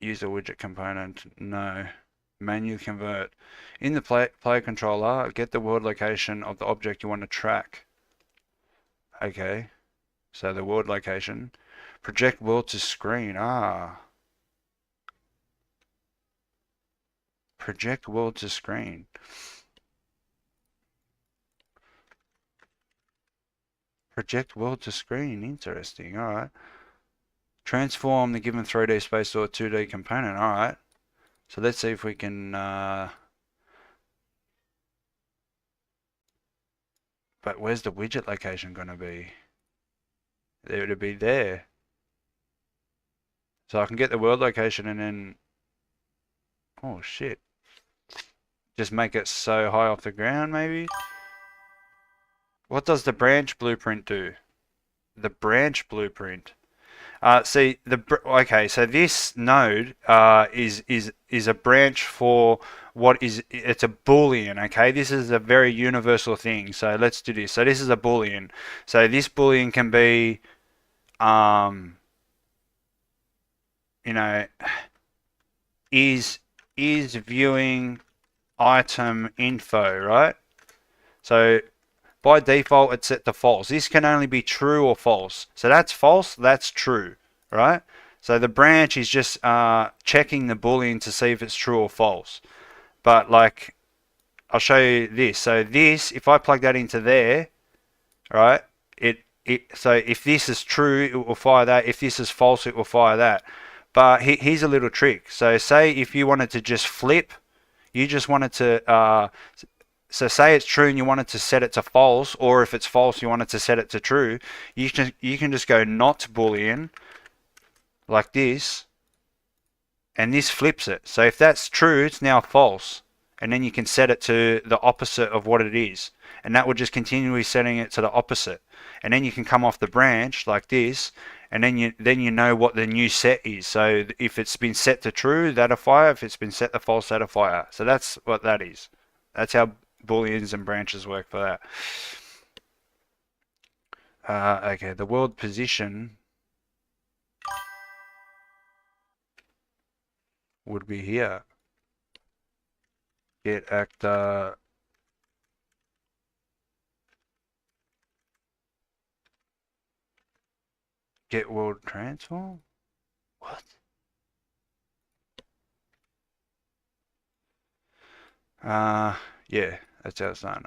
User widget component, no. Manually convert. In the player controller, get the world location of the object you want to track. Okay, so the world location. Project world to screen. Project world to screen. Project world to screen. Interesting. All right. Transform the given 3D space to a 2D component. All right. So let's see if we can. But where's the widget location going to be? There to be there. So I can get the world location and then. Oh shit. Just make it so high off the ground, maybe? What does the branch blueprint do? The branch blueprint. See okay. So this node is a branch for what is it's a boolean. Okay, this is a very universal thing. So let's do this. So this is a boolean. So this boolean can be, you know, is viewing item info, right? So by default, it's set to false. This can only be true or false. So that's false, that's true, right? So the branch is just checking the boolean to see if it's true or false. But like, I'll show you this. So this, if I plug that into there, right? So if this is true, it will fire that. If this is false, it will fire that. But here's a little trick. So say if you wanted to just flip, You just want it to, so say it's true and you want it to set it to false, or if it's false, you want it to set it to true. You can just go not boolean like this, and this flips it. So if that's true, it's now false. And then you can set it to the opposite of what it is. And that would just continually setting it to the opposite. And then you can come off the branch like this, and then you know what the new set is. So if it's been set to true, that'll fire. If it's been set to false, that'll fire. So that's what that is. That's how booleans and branches work for that. Okay, the world position would be here. Get actor. Get world transform? What? Yeah, that's how it's done.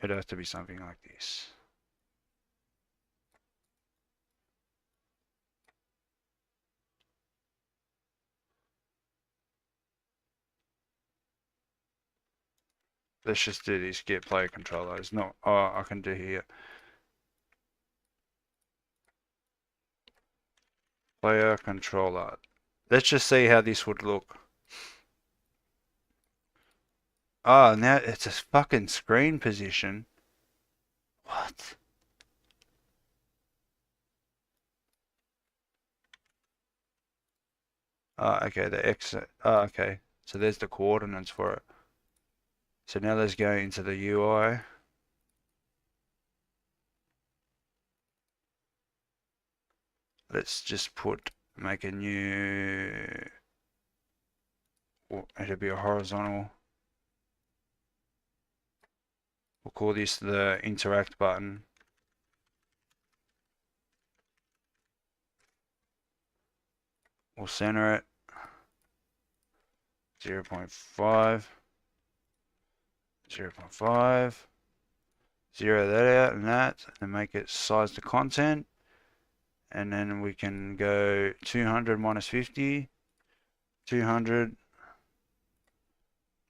It'd have to be something like this. Let's just do this, get player controller. It's not, oh, I can do here. Player controller. Let's just see how this would look. Oh, now it's a fucking screen position. What? Oh, okay, the X. Oh, okay. So there's the coordinates for it. So now let's go into the UI. Let's just make a new, it'll be a horizontal. We'll call this the interact button. We'll center it 0.5, 0.5, zero that out and that, and make it size to content. And then we can go 200 minus 50, 200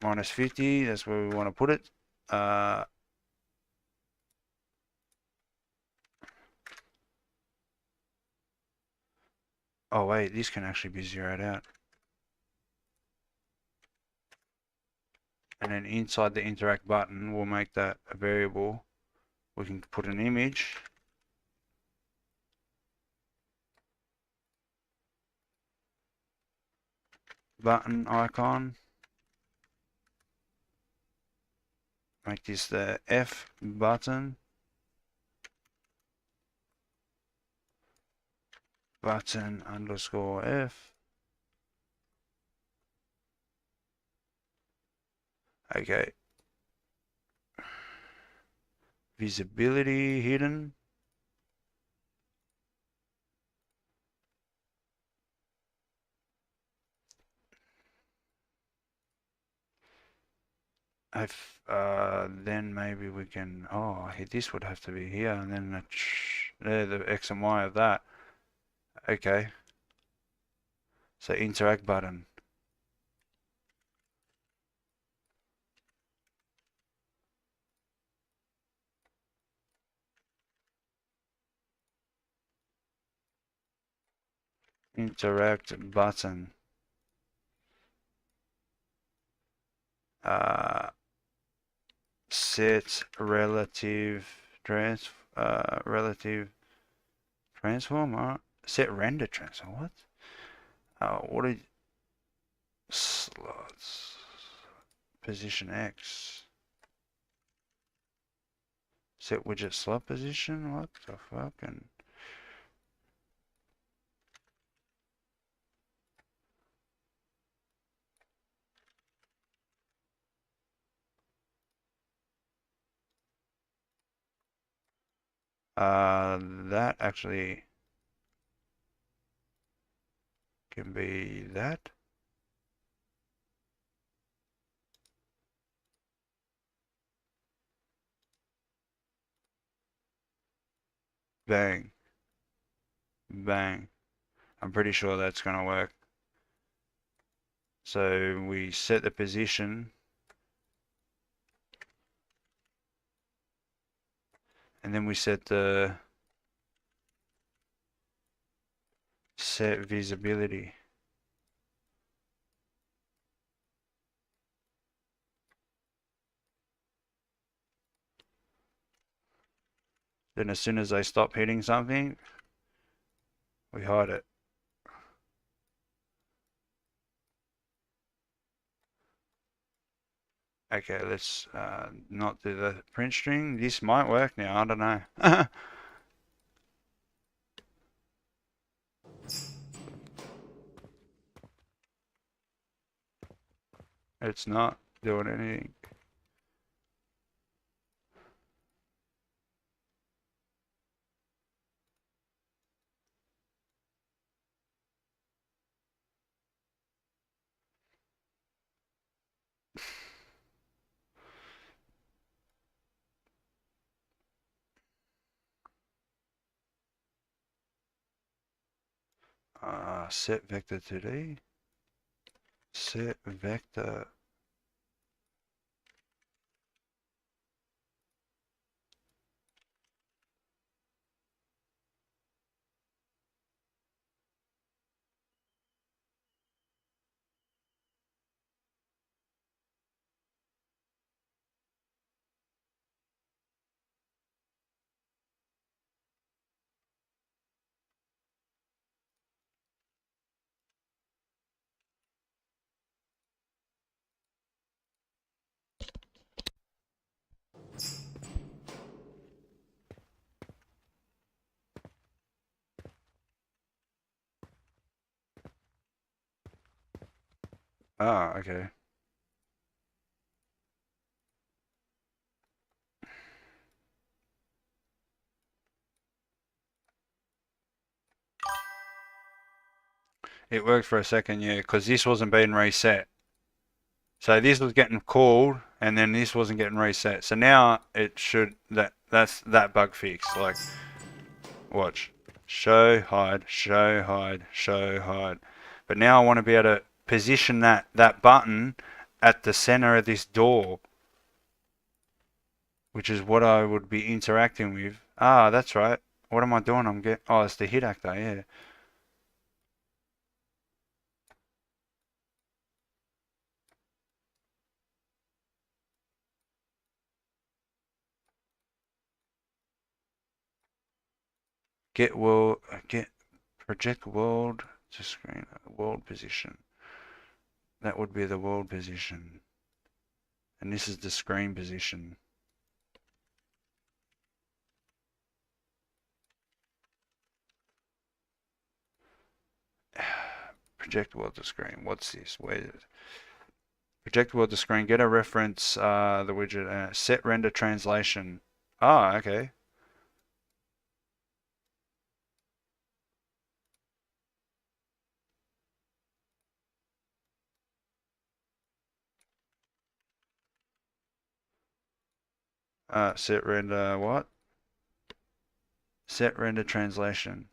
minus 50, that's where we want to put it. Oh wait, this can actually be zeroed out. And then inside the interact button, we'll make that a variable. We can put an image. Button icon. Make this the F button. Button underscore F. Okay. Visibility hidden. Then maybe we can, oh, this would have to be here, and then the X and Y of that. Okay. So interact button. Interact button. Set relative transform. Set render transform. What? What are slots? Position X. Set widget slot position. What the fuck? And that actually can be that. Bang. Bang. I'm pretty sure that's going to work. So we set the position, and then we set the set visibility. Then as soon as I stop hitting something, we hide it. Okay, let's not do the print string. This might work now, I don't know. It's not doing anything. Set vector 2D. Set vector. Okay. It worked for a second, yeah, because this wasn't being reset. So this was getting called, and then this wasn't getting reset. So now it should, that's that bug fixed. Like, watch. Show, hide, show, hide, show, hide. But now I want to be able to position that button at the center of this door, which is what I would be interacting with. Ah, that's right. What am I doing? Oh, it's the hit actor, yeah. Get project world to screen, world position. That would be the world position. And this is the screen position. Project world to screen. What's this? Where is it? Project world to screen. Get a reference, the widget. Set render translation. Ah, okay. Set render what? Set render translation.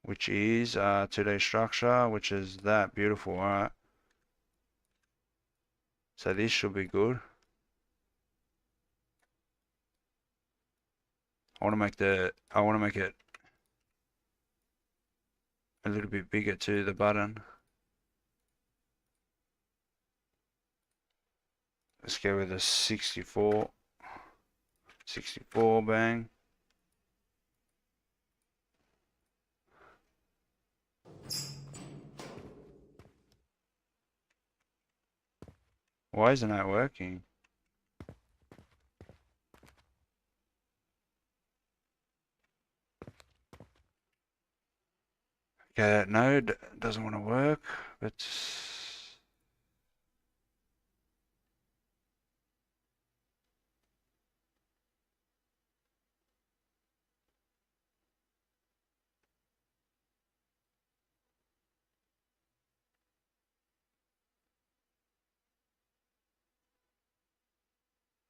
Which is 2D structure, which is that beautiful. Alright. So this should be good. I want to make it a little bit bigger too, the button. Let's go with a 64. 64, bang. Why isn't that working? Okay, that node doesn't want to work, but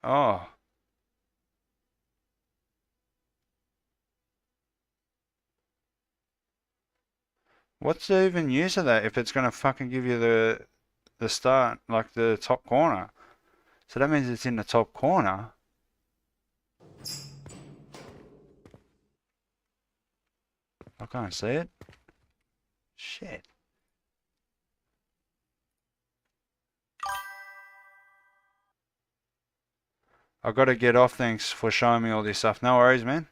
oh, What's the even use of that if it's gonna fucking give you the start, like the top corner? So that means it's in the top corner. I can't see it. Shit. I've got to get off. Thanks for showing me all this stuff. No worries, man.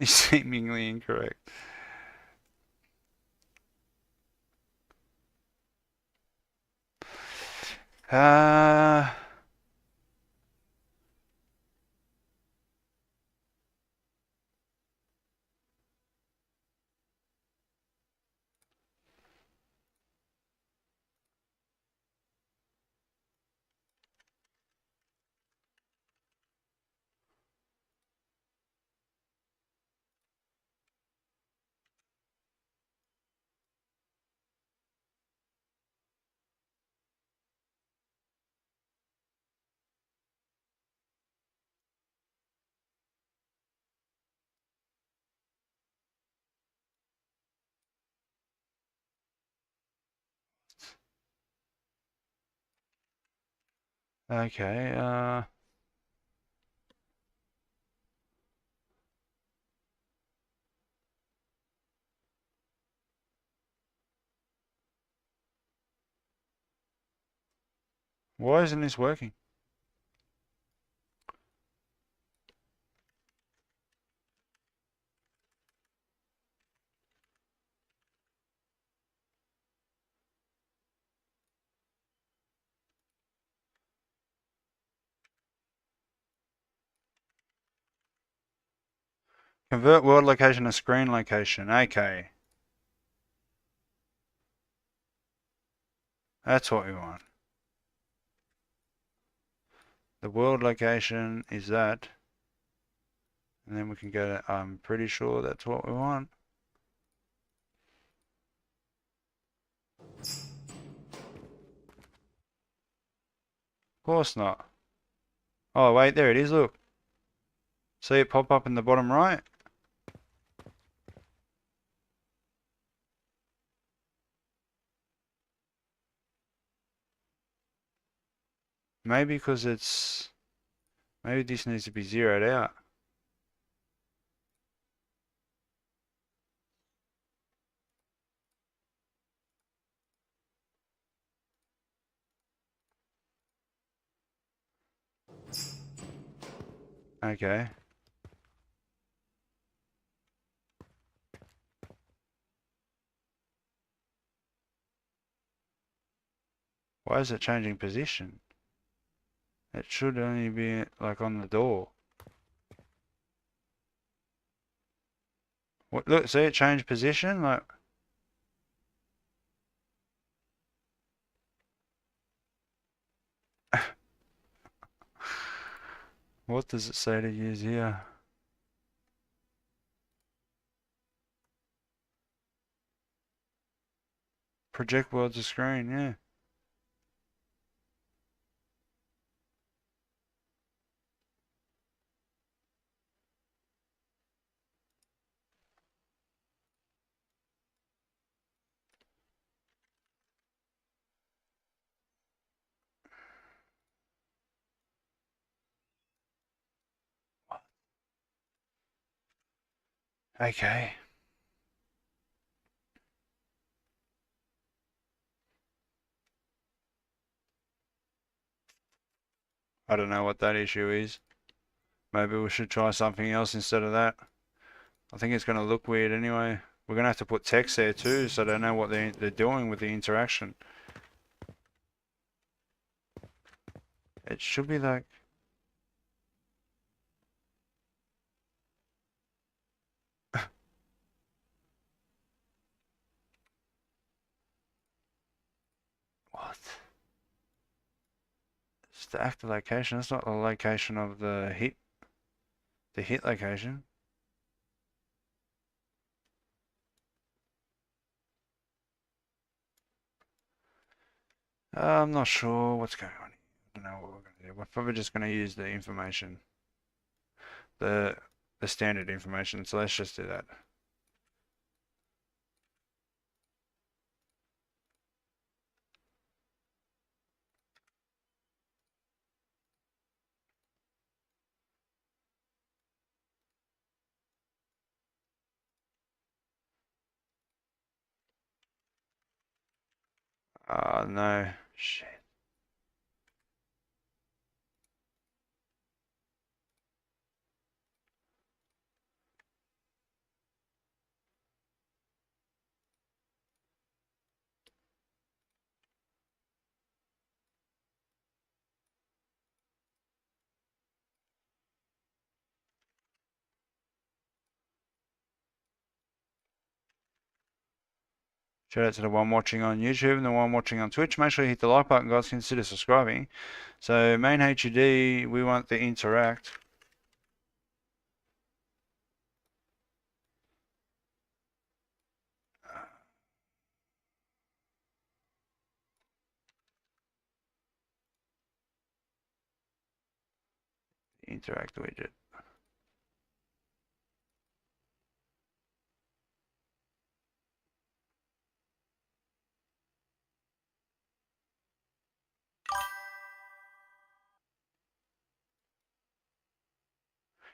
It's seemingly incorrect. Uh, okay. Why isn't this working? Convert world location to screen location. Okay. That's what we want. The world location is that. And then we can go to, I'm pretty sure that's what we want. Of course not. Oh, wait, there it is, look. See it pop up in the bottom right? Maybe because it's... Maybe this needs to be zeroed out. Okay. Why is it changing position? It should only be like on the door. What, look, see it changed position? Like, what does it say to use here? Project world to screen, yeah. Okay. I don't know what that issue is. Maybe we should try something else instead of that. I think it's going to look weird anyway. We're going to have to put text there too, so they know what they're doing with the interaction. It should be like... What? It's the active location. That's not the location of the hit location. I'm not sure what's going on here. I don't know what we're going to Yeah, we're probably just going to use the information, the standard information. So let's just do that. No, shit. Shout out to the one watching on YouTube and the one watching on Twitch. Make sure you hit the like button, guys. Consider subscribing. So main HUD, we want the interact. Interact widget.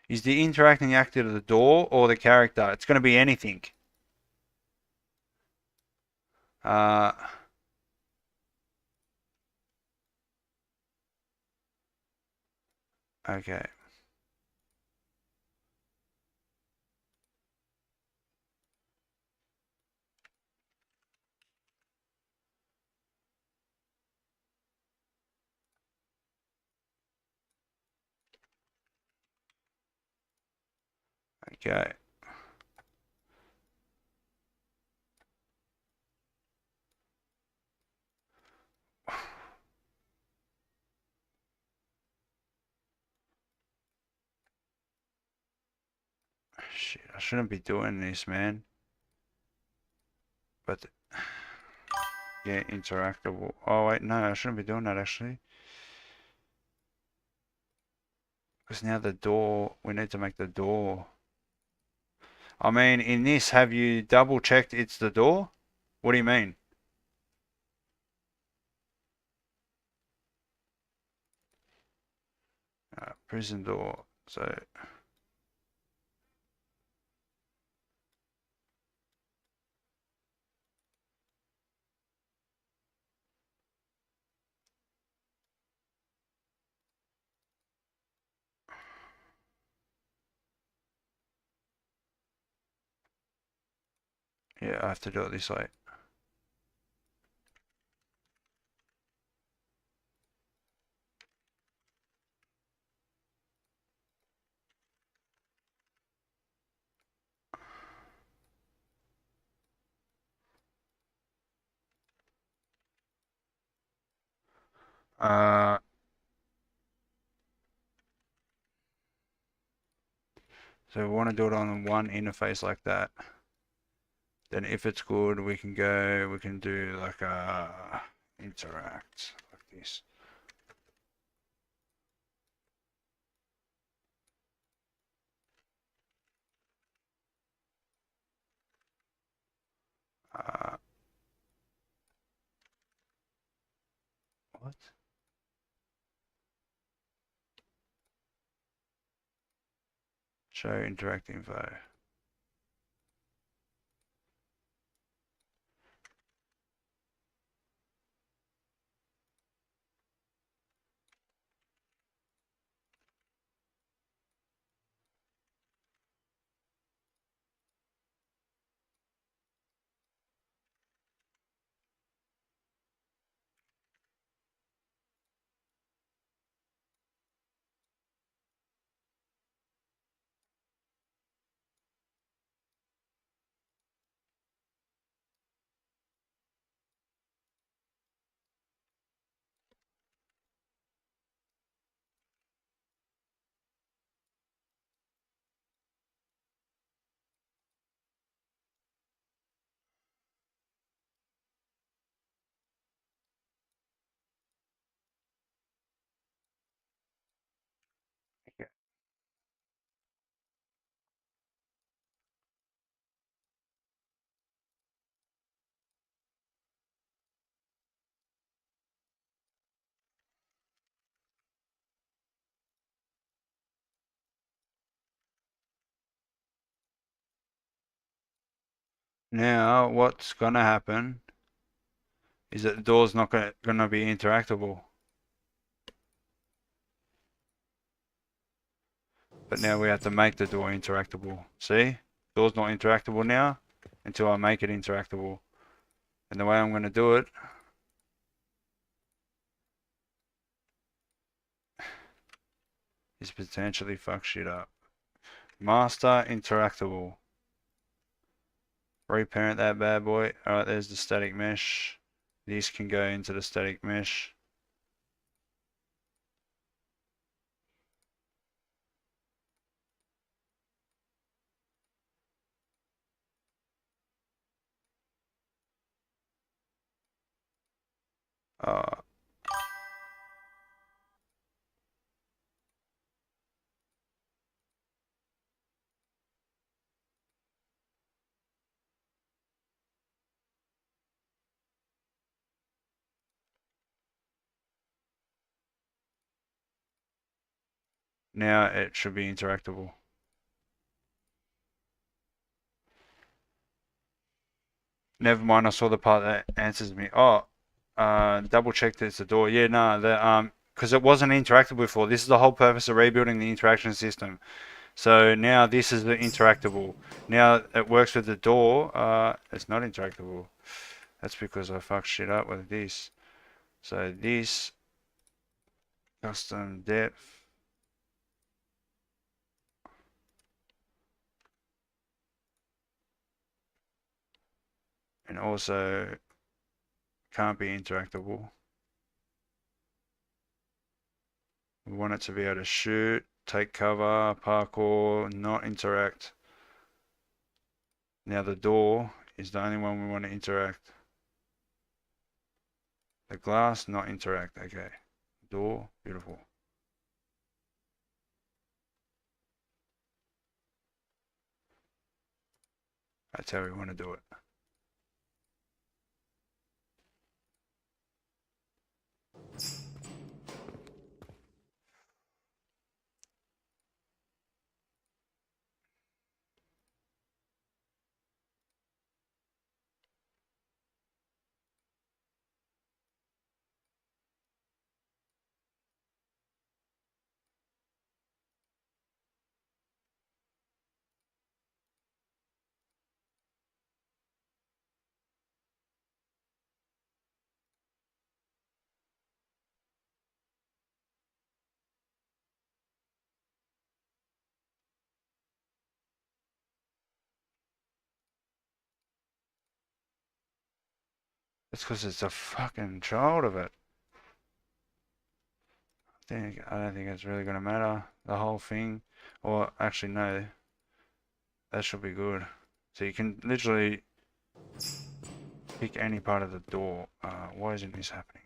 Is the interacting actor the door or the character? It's going to be anything. Uh, okay. Okay. Shit, I shouldn't be doing this, man. But yeah, interactable. Oh wait, no, I shouldn't be doing that actually. Because now the door, we need to make the door. I mean, in this, have you double checked it's the door? What do you mean? Prison door. So yeah, I have to do it this way. Uh, so we want to do it on one interface like that. Then if it's good, we can go, we can do like a interact like this. Uh, what? Show interact info. Now, what's gonna happen is that the door's not gonna be interactable. But now we have to make the door interactable. See? Door's not interactable now until I make it interactable. And the way I'm gonna do it is potentially fuck shit up. Master interactable. Reparent that bad boy. Alright, there's the static mesh. These can go into the static mesh. Uh, Now it should be interactable. Never mind, I saw the part that answers me. Oh, double check that it's the door. Yeah, no, because it wasn't interactable before. This is the whole purpose of rebuilding the interaction system. So now this is the interactable. Now it works with the door. It's not interactable. That's because I fucked shit up with this. So this custom depth. And also can't be interactable. We want it to be able to shoot, take cover, parkour, not interact. Now the door is the only one we want to interact. The glass, not interact. Okay. Door, beautiful. That's how we want to do it. It's because it's a fucking child of it. I don't think it's really going to matter. The whole thing. Or actually, no. That should be good. So you can literally pick any part of the door. Why isn't this happening?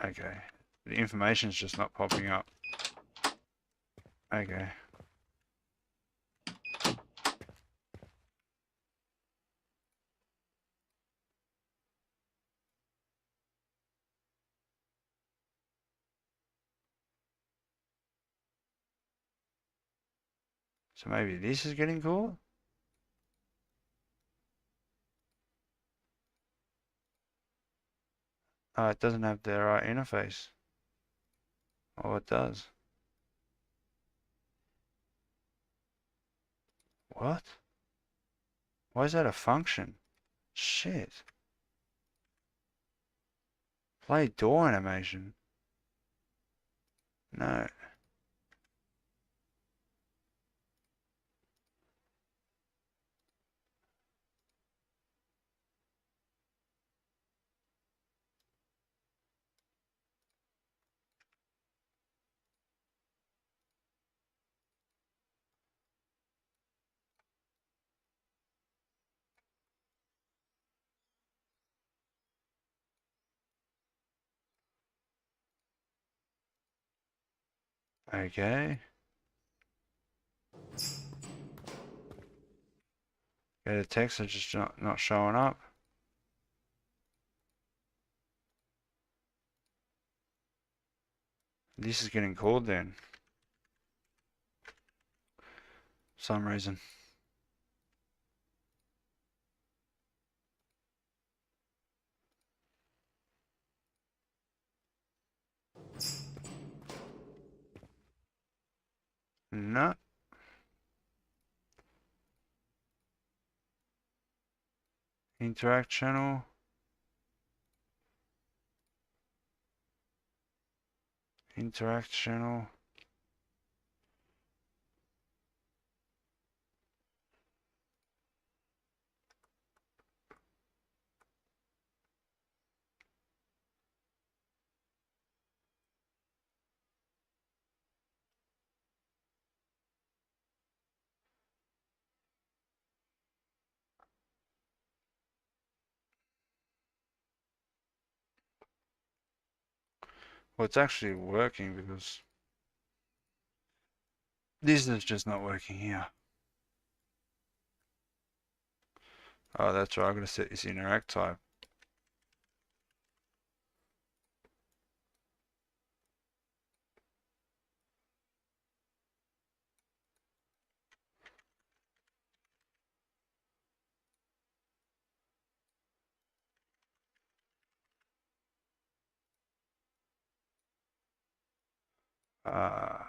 Okay. The information's just not popping up. Okay. So maybe this is getting cool? It doesn't have the right interface. Oh, it does. What? Why is that a function? Shit. Play door animation. No. Okay. Okay, the text is just not showing up. This is getting called then. For some reason. No. Interact channel. Interact channel. Well, it's actually working because this is just not working here. Oh, that's right. I'm going to set this interact type. Uh,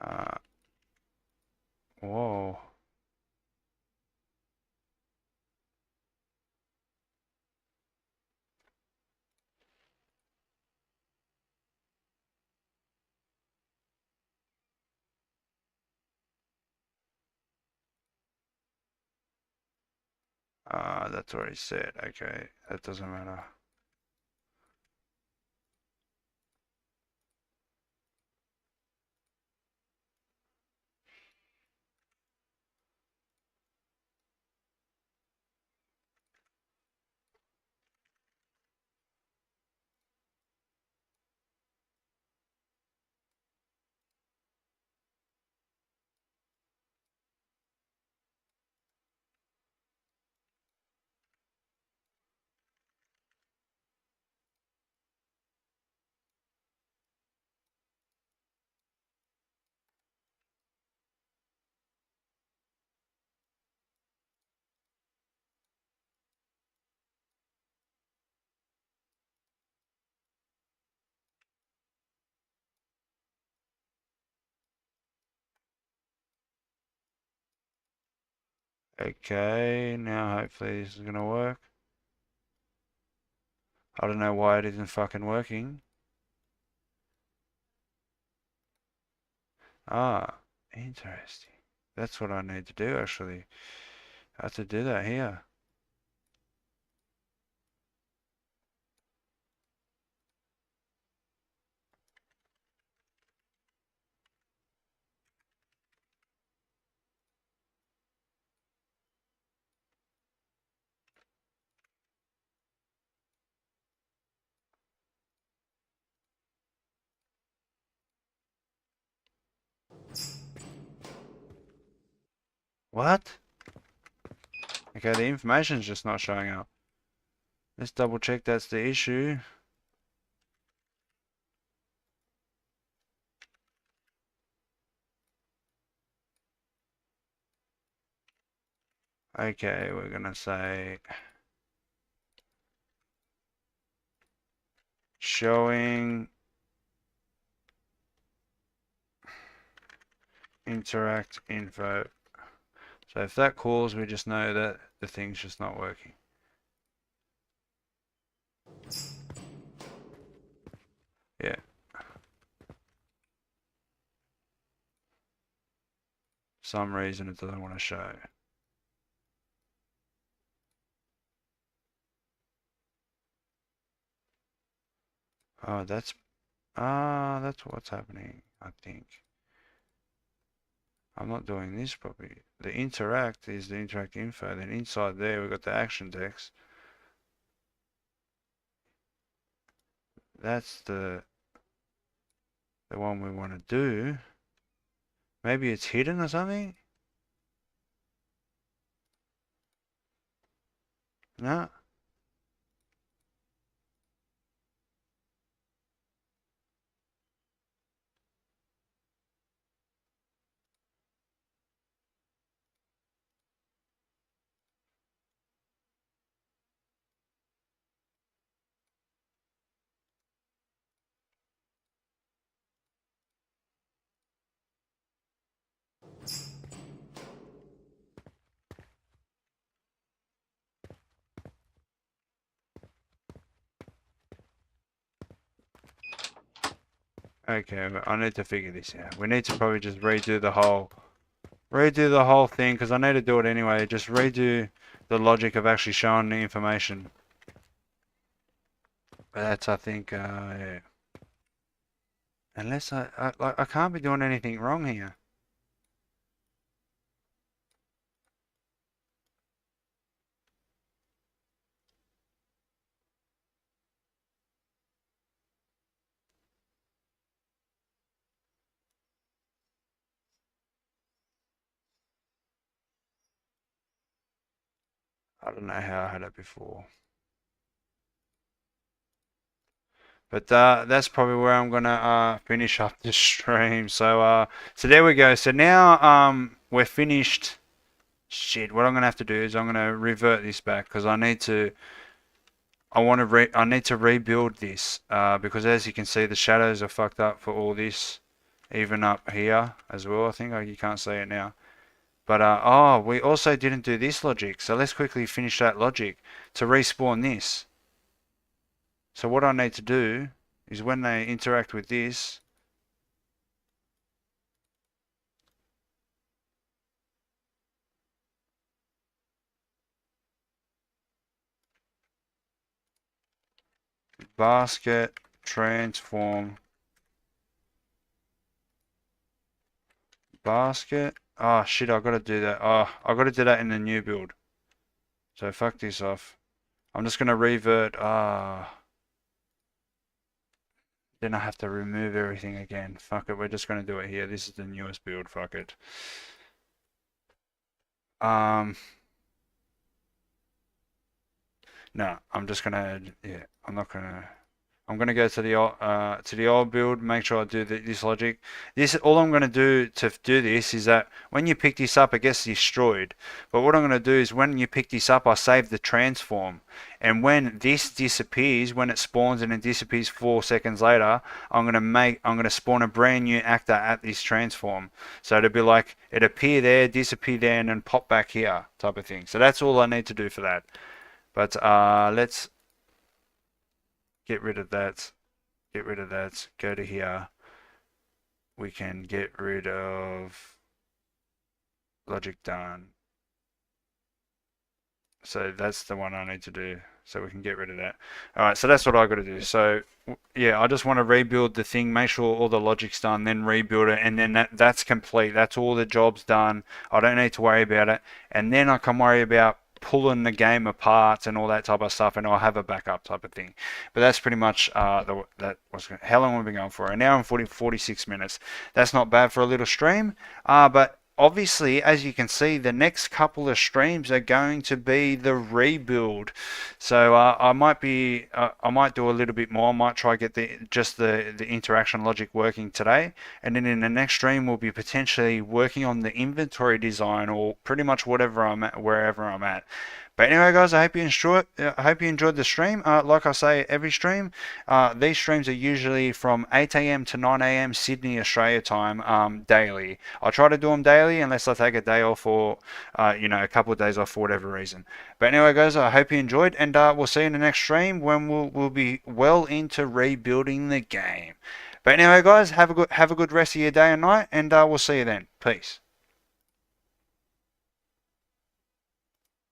uh, whoa. That's already set. Okay, that doesn't matter. Okay, now hopefully this is gonna work. I don't know why it isn't fucking working. Ah, interesting. That's what I need to do actually. I have to do that here. What? Okay, the information's just not showing up. Let's double check that's the issue. Okay, we're gonna say showing interact info. So if that calls, we just know that the thing's just not working. Yeah. For some reason it doesn't want to show. Oh, that's what's happening, I think. I'm not doing this properly. The interact is the interact info. Then inside there we've got the action text. That's the one we want to do. Maybe it's hidden or something? No? Okay, I need to figure this out. We need to probably just redo the whole thing, because I need to do it anyway. Just redo the logic of actually showing the information. But that's, I think, yeah. Unless I can't be doing anything wrong here. I don't know how I had it before. But that's probably where I'm gonna finish up this stream. So there we go. So now we're finished. Shit, what I'm gonna have to do is I'm gonna revert this back, because I need to rebuild this, because as you can see, the shadows are fucked up for all this, even up here as well. I think you can't see it now. But oh, we also didn't do this logic, so let's quickly finish that logic to respawn this. So what I need to do is, when they interact with this, basket transform basket. Oh shit, I gotta do that. Oh, I gotta do that in the new build. So fuck this off. I'm just gonna revert. Then I have to remove everything again. Fuck it, we're just gonna do it here. This is the newest build. Fuck it. No, I'm just gonna, yeah, I'm not gonna. I'm gonna go to the old build. Make sure I do this logic. This, all I'm gonna do to do this is that when you pick this up, it gets destroyed. But what I'm gonna do is, when you pick this up, I save the transform, and when this disappears, when it spawns and it disappears 4 seconds later, I'm gonna spawn a brand new actor at this transform. So it'll be like, it appear there, disappear there, and then pop back here, type of thing. So that's all I need to do for that. But let's get rid of that. Get rid of that. Go to here. We can get rid of logic done. So that's the one I need to do. So we can get rid of that. Alright, so that's what I got to do. So yeah, I just want to rebuild the thing, make sure all the logic's done, then rebuild it, and then that's complete. That's all the job's done. I don't need to worry about it. And then I can worry about pulling the game apart and all that type of stuff, and I'll have a backup type of thing. But that's pretty much how long we've been going for. An hour and 46 minutes. That's not bad for a little stream. But obviously, as you can see, the next couple of streams are going to be the rebuild. So I might do a little bit more. I might try get the interaction logic working today, and then in the next stream we'll be potentially working on the inventory design, or pretty much wherever I'm at. But anyway, guys, I hope you enjoyed the stream. Like I say, every stream, these streams are usually from 8 a.m. to 9 a.m. Sydney, Australia time, daily. I try to do them daily unless I take a day off, or a couple of days off for whatever reason. But anyway, guys, I hope you enjoyed, and we'll see you in the next stream, when we'll be well into rebuilding the game. But anyway, guys, have a good rest of your day and night, and we'll see you then. Peace.